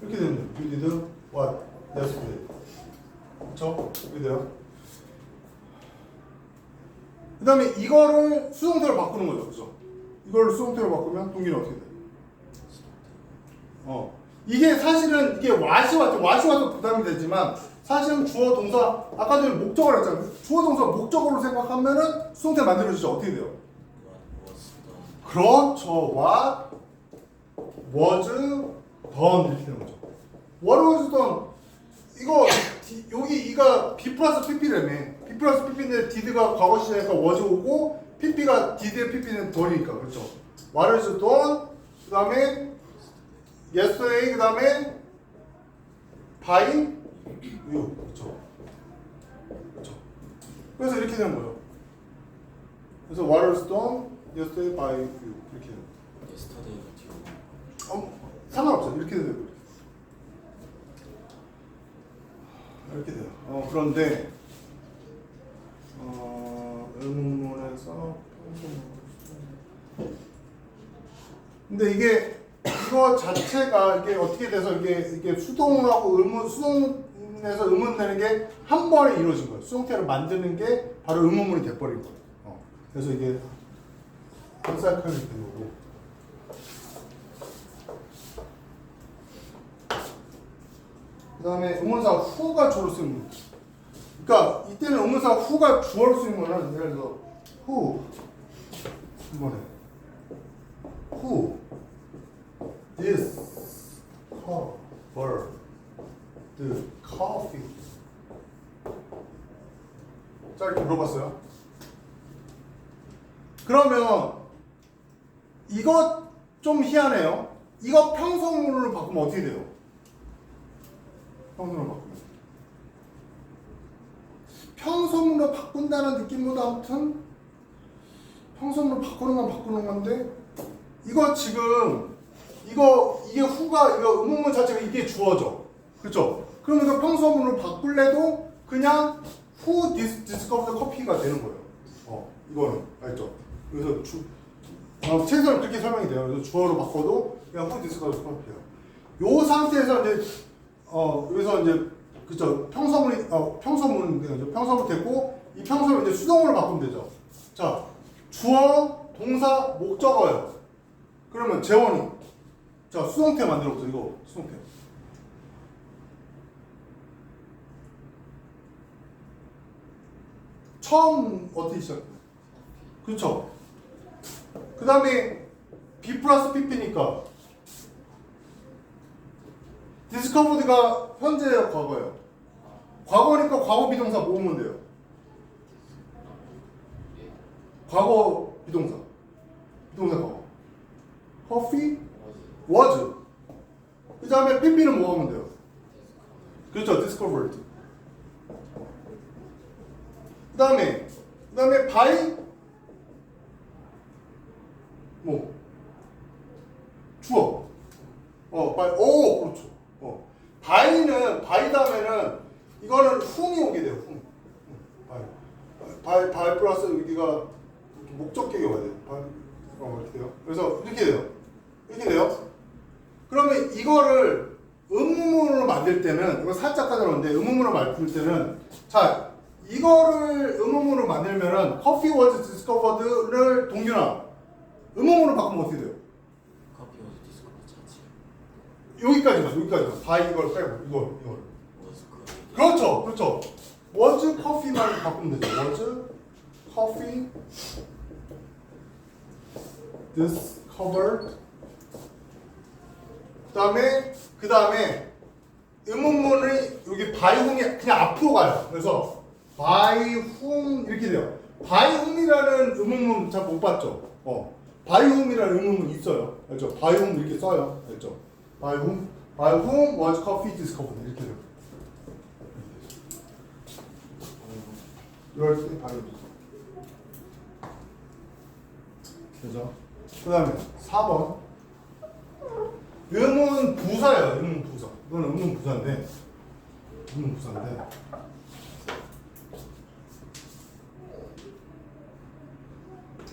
이렇게 되면 돼요. You did what yesterday. 그렇죠? 이렇게 돼요. 그 다음에 이거를 수동태로 바꾸는 거죠. 그죠? 이걸 수동태로 바꾸면 동기는 어떻게 돼요? 이게 사실은 이게 what이 와서 부담이 되지만 사실은 주어 동사 아까 전에 목적어를 했잖아요. 주어 동사 목적어로 생각하면은 수동태 만들어지죠. 어떻게 돼요? 그렇죠. What was done 이렇게 되는 거죠. What was done 이거 이가 B 플러스 PP라며. B 플러스 PP인데 did가 과거 시제니까 was 오고 PP가 did의 PP는 done이니까 그렇죠. What was done 그 다음에 yesterday 그 다음에 by you 그렇죠. 그래서 이렇게 되는 거예요. 그래서 what was done yesterday by you 이렇게 되는 거예요. yesterday가 뒤로 상관없어요. 이렇게 돼요. 이렇게 돼요. 그런데 의문문에서 근데 이거 자체가 이게 어떻게 돼서 이게 수동하고 수동에서 의문 내는 게 한 번에 이루어진 거예요. 수동태를 만드는 게 바로 의문문이 돼버린 거예요. 그래서 이게 한 사이클이 된 거고. 그 다음에 의문사 후가 주어로 쓰는 거. 그러니까 이때는 의문사 후가 주어로 쓰는 거는 예를 들어 who 한 번에 who discovered the coffee? 자, 이렇게 물어봤어요. 그러면 이거 좀 희한해요. 이거 평소문으로 바꾸면 어떻게 돼요? 평소문으로 바꾸면. 평소문으로 바꾼다는 느낌보다 아무튼 평소문으로 바꾸는 건데 이거 지금 이게 후가 이거 의문문 자체가 이게 주어져. 그렇죠? 그러면 이거 평소문으로 바꿀래도 그냥 who discovered coffee가 되는 거예요. 이거는 알죠? 그래서 최소한 그렇게 설명이 돼요. 그래서 주어로 바꿔도 그냥 who discovered coffee예요. 요 상태에서 이제 여기서 이제 그쵸 평서문이 평서문 됐고 이 평서문 이제 수동으로 바꾸면 되죠. 자 주어 동사 목적어예요. 그러면 재원이 자 수동태 만들어보자. 이거 수동태. 처음 어떻게 시작? 그렇죠. 그 다음에 B 플러스 PP니까 디스커버드가 현재예요, 과거예요? 과거니까 과거 비동사 모으면 돼요. 과거 비동사. 비동사 과거. Coffee was. 그 다음에 PP는 뭐 하면 돼요? 그렇죠, discovered. 그 다음에 by 뭐 주어. by 그렇죠. by는 by 다음에는 이거는 whom이 오게 돼요. by 플러스 여기가 목적격이 와야 돼요. 이렇게 돼요. 그래서 이렇게 돼요. 그러면 이거를 의문문으로 만들 때는 이거 살짝 까다로운데 의문문으로 만들 때는 자 이거를 의문문으로 만들면은 coffee was discovered를 동규나 의문문으로 바꾸면 어떻게 돼요? 커피 was discovered 자체. 여기까지만 by 이걸 빼고 이걸 was coffee. 그렇죠 was coffee만 바꾸면 되죠. was coffee discovered 그 다음에 의문문이 여기 by whom이 그냥 앞으로 가요. 그래서 by whom 이렇게 돼요. by whom이라는 의문문 잘 못 봤죠? by whom이라는 의문문 있어요. 알죠? by whom 이렇게 써요. 알죠? by whom was coffee discovered 이렇게 돼요. 이럴 때 by whom. 그죠? 그 다음에 4번 의문 부사예요. 의문 부사. 이거는 의문 부사인데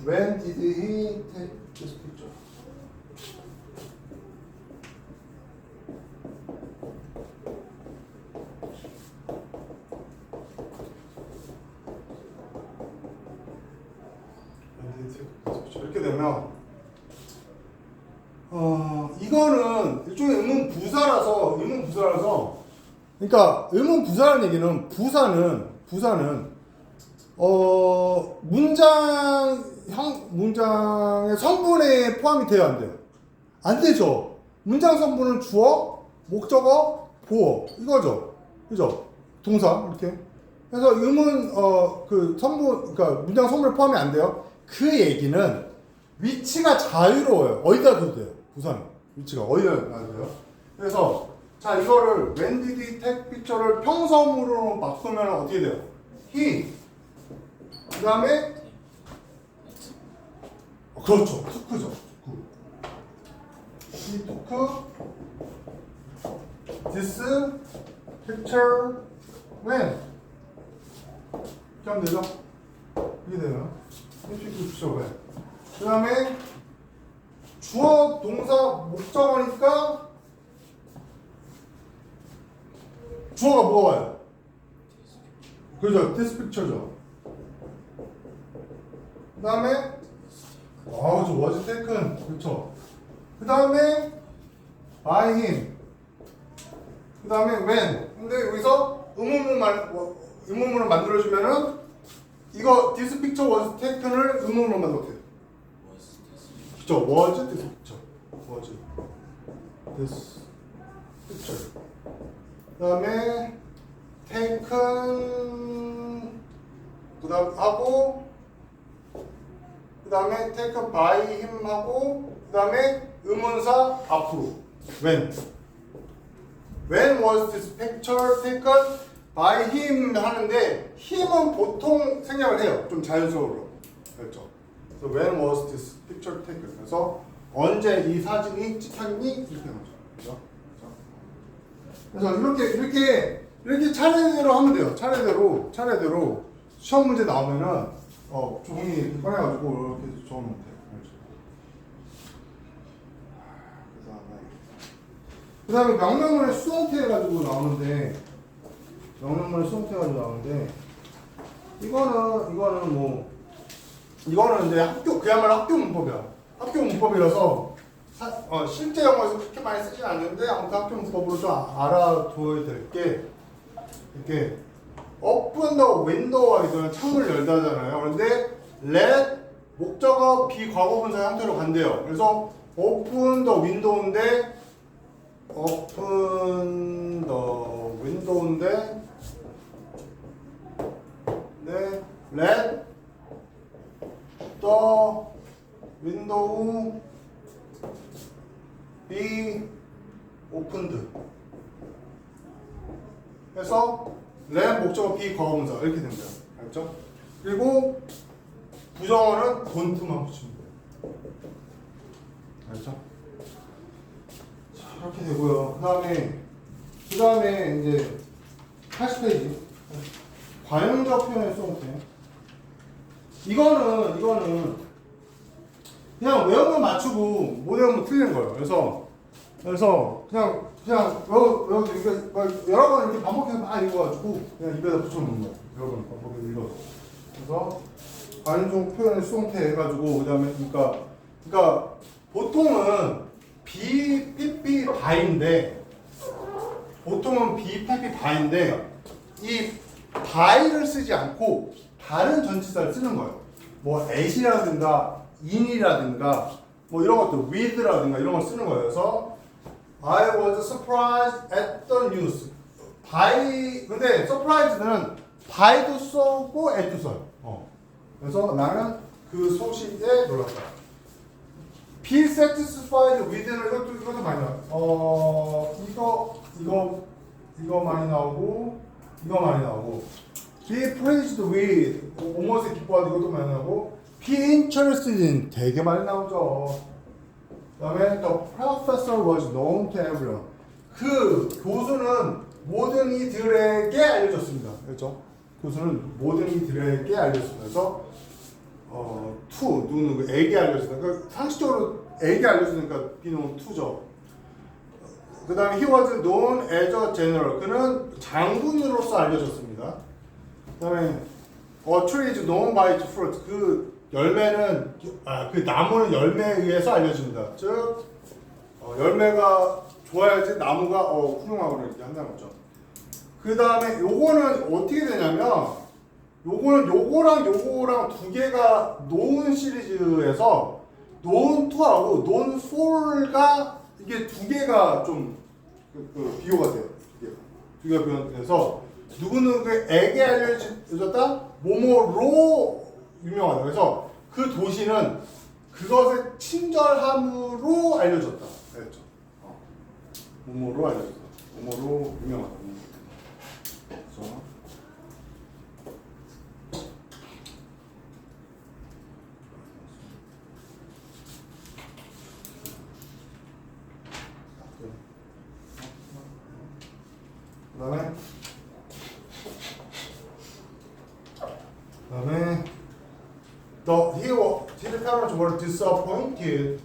When did he take this picture? 이렇게 되면 이거는 일종의 의문 부사라서 그러니까 의문 부사라는 얘기는 부사는 문장의 성분에 포함이 돼요, 안 돼요? 안 되죠. 문장 성분은 주어, 목적어, 보어 이거죠, 그죠? 동사 이렇게. 그래서 의문 그 성분 그러니까 문장 성분에 포함이 안 돼요. 그 얘기는 위치가 자유로워요. 어디다 둬도 돼요. 부사는 위치가 어디다 놔도 돼요. 그래서 자 이거를 when did he take picture를 평서문으로 바꾸면 어떻게 돼요? he 그 다음에 그렇죠. took죠. he took this picture when 이렇게 하면 되죠? 이게 돼요. he took this picture when 그 다음에 주어 동사 목적어니까 주어가 뭐가 와요? 그죠? this picture죠. 그 다음에 그죠? was taken 그렇죠. 그 다음에 by him 그 다음에 when 근데 여기서 의문문을 만들어주면은 이거 this picture was taken을 의문문으로 만들어도 돼요. 그쵸. was this picture. was this picture. 그 다음에 taken 그 다음 하고 그 다음에 taken by him 하고 그 다음에 의문사 앞으로 when was this picture taken by him 하는데 him은 보통 생략을 해요. 좀 자연스러워. 그렇죠. 그래서 when was this picture taken 그래서 언제 이 사진이 찍혔니? 이렇게 나오죠. 그렇죠? 그래서 이렇게 차례대로 하면 돼요. 차례대로 시험 문제 나오면은 종이 꺼내가지고 이렇게 적으면 돼요. 그 다음에 명령문에 수동태 해가지고 나오는데 이거는 이제 그야말로 학교 문법이야. 학교 문법이라서 실제 영어에서 그렇게 많이 쓰진 않는데 아무튼 학교 문법으로 좀 알아둬야 될 게 이렇게 open the window와 이거는 창문을 열다잖아요. 그런데 let 목적어 비과거분사 형태로 간대요. 그래서 open the window인데 네, let the window be opened 해서 let 목적어 비과거분사 이렇게 됩니다. 알죠? 그리고 부정어는 don't만 붙이면 돼요. 알죠? 자, 이렇게 되고요. 그 다음에 이제 80페이지 관용적 표현의 수동태. 이거는 그냥 외우면 맞추고 못 외우면 틀리는 거예요. 그래서 그냥 여러 번 이렇게 반복해서 막 읽어가지고 그냥 입에다 붙여놓는 거예요. 여러 번 반복해서 읽어서. 그래서 관용적 표현의 수동태 해가지고 그다음에 그러니까 보통은 비PP 바인데 이 바이를 쓰지 않고 다른 전치사를 쓰는 거예요. 뭐 at이라든가 in이라든가 뭐 이런 것들 with라든가 이런 걸 쓰는 거예요. 그래서 I was surprised at the news. 근데 surprised는 by도 써고 at도 써요. 그래서 나는 그 소식에 놀랐다. be satisfied with는 이것도 많이 나와요. 이거 많이 나오고 be pleased with 오모세 기뻐하는 이것도 많이 나오고 be interested in 되게 많이 나오죠. 그 다음에 the professor was known to everyone. 그 교수는 모든 이들에게 알려졌습니다. 그렇죠? 교수는 모든 이들에게 알려졌습니다. 그래서 to 누구에게 알려졌다. 그러니까 상식적으로 에게 알려주니까 비동은 to죠. 그 다음에 he was known as a general. 그는 장군으로서 알려졌습니다. 그 다음에 a tree is known by its fruit. 그 나무는 열매에 의해서 알려집니다. 즉 열매가 좋아야지 나무가 훌륭하고 이렇게 한다는 거죠. 그 다음에 요거는 어떻게 되냐면 요거랑 두 개가 known 시리즈에서 known to하고 known for가 이게 두 개가 좀 비교가 돼요. 두 개가 비교돼서 누구에게 알려졌다? 뭐뭐로 유명하다. 그래서 그 도시는 그것의 친절함으로 알려졌다. 알겠죠? 뭐뭐로 알려졌다. 뭐뭐로 유명하다. 그래서 그다음에 his parents were disappointed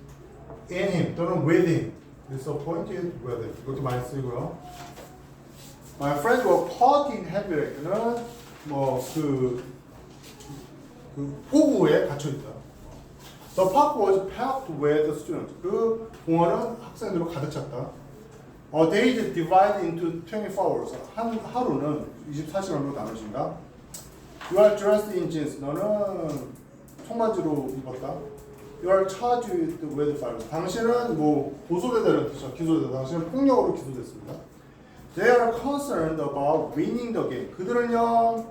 in him 또는 with him. disappointed with him. 이것도 많이 쓰고요. My friends were caught in heavy rain은 그 폭우에 갇혀 있다. The park was packed with students. 그 공원은 학생들로 가득 찼다. A day is divided into 24 hours. 한 하루는 24시간으로 나눠진다. You are dressed in jeans. 너는 청바지로 입었다. You are charged with violence. 당신은 뭐 고소되다 이런 뜻이죠. 기소되다. 당신은 폭력으로 기소됐습니다. They are concerned about winning the game. 그들은요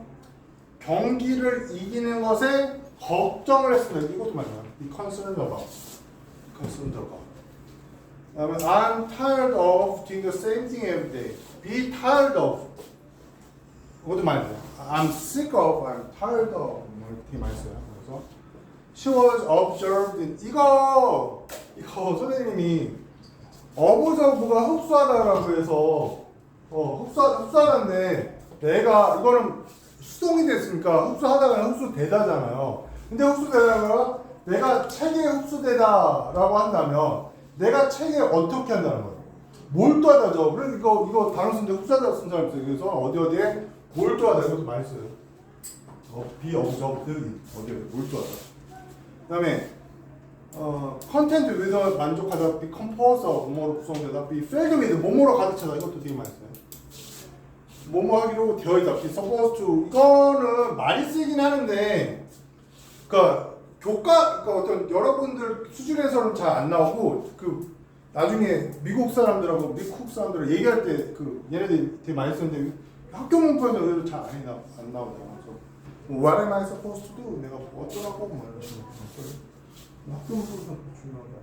경기를 이기는 것에 걱정을 했습니다. 이것도 맞나요? Be concerned about. Concerned about. 그다음에 I'm tired of doing the same thing every day. Be tired of. 이것도 맞나요? I'm sick of. I'm tired of. 되게 많이 써요. 그래서 She was observed in. 이거 선생님이 observe가 흡수하다라고 해서 흡수하는데 내가 이거는 수동이 됐으니까 흡수하다가 흡수되다잖아요. 근데 흡수되다가 내가 책에 흡수되다라고 한다면 내가 책에 어떻게 한다는 거예요? 몰두하다죠. 그래서 이거 단어 쓰는데 흡수하다 쓴 사람 있어요. 그래서 어디에 몰두하다 이것도 많이 써요. be observed 어디에 몰두하다. 그다음에 content with 만족하다, be composed 뭐뭐로 구성되다, be filled with 뭐뭐로 가득 차다 이것도 되게 많이 써요. 뭐뭐 하기로 되어 있다, be supposed to 이거는 많이 쓰긴 하는데, 그러니까 그러니까 어떤 여러분들 수준에서는 잘 안 나오고 나중에 미국 사람들하고 미국 사람들 얘기할 때 얘네들이 되게 많이 쓰는데 학교 문법에서 잘 안 나오잖아. What am I supposed to do? 내가 어쩌라고 뭐 이런 식으로 학교 문법에서 중요한 게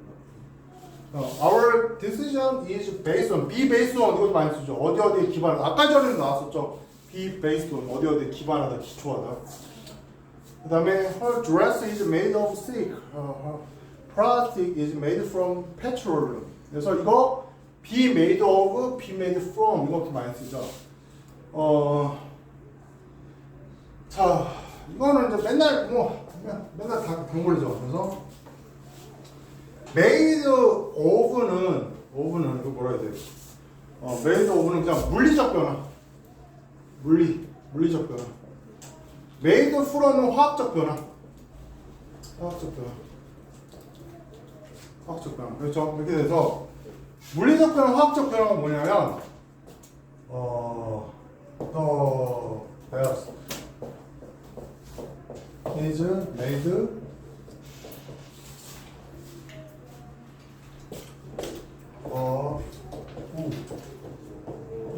아니라. Our decision is based on. Be based on 이것도 많이 쓰죠. 어디에 기반하다. 아까 전에도 나왔었죠. Be based on 어디에 기반하다, 기초하다. 그 다음에 her dress is made of silk. Her plastic is made from petroleum. 그래서 이거 be made of, be made from 이것도 많이 쓰죠. 자, 이거는 이제 맨날 다 단골이죠. 그래서 made of는 이거 뭐라 해야 돼? made of는 그냥 물리적 변화. 물리적 변화. made from은 화학적 변화. 그렇죠? 이렇게 돼서 물리적 변화, 화학적 변화가 뭐냐면 베어스 is made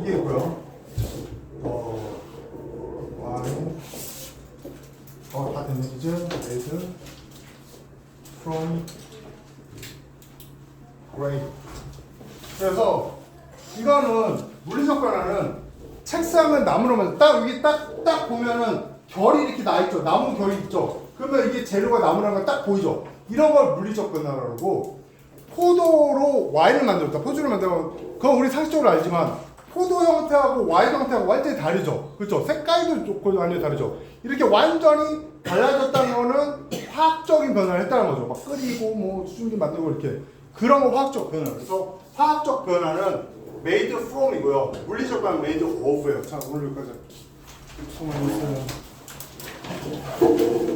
이게 뭐야? 다 됐네. is made from grade. 그래서 이거는 물리적 변화는 책상은 나무로만 여기 딱 보면은 결이 이렇게 나 있죠. 나무 결이 있죠. 그러면 이게 재료가 나무라는 걸 딱 보이죠. 이런 걸 물리적 변화라고. 포도로 와인을 만들었다. 포도를 만들면 그건 우리 상식적으로 알지만 포도 형태하고 와인 형태하고 완전히 다르죠. 그렇죠? 색깔도 좋고 완전히 다르죠. 이렇게 완전히 달라졌다는 거는 화학적인 변화를 했다는 거죠. 막 끓이고 뭐 수증기 만들고 이렇게 그런 거 화학적 변화. 그래서 화학적 변화는 made from이고요. 물리적 변화는 made of예요. 자, 오늘 여기까지.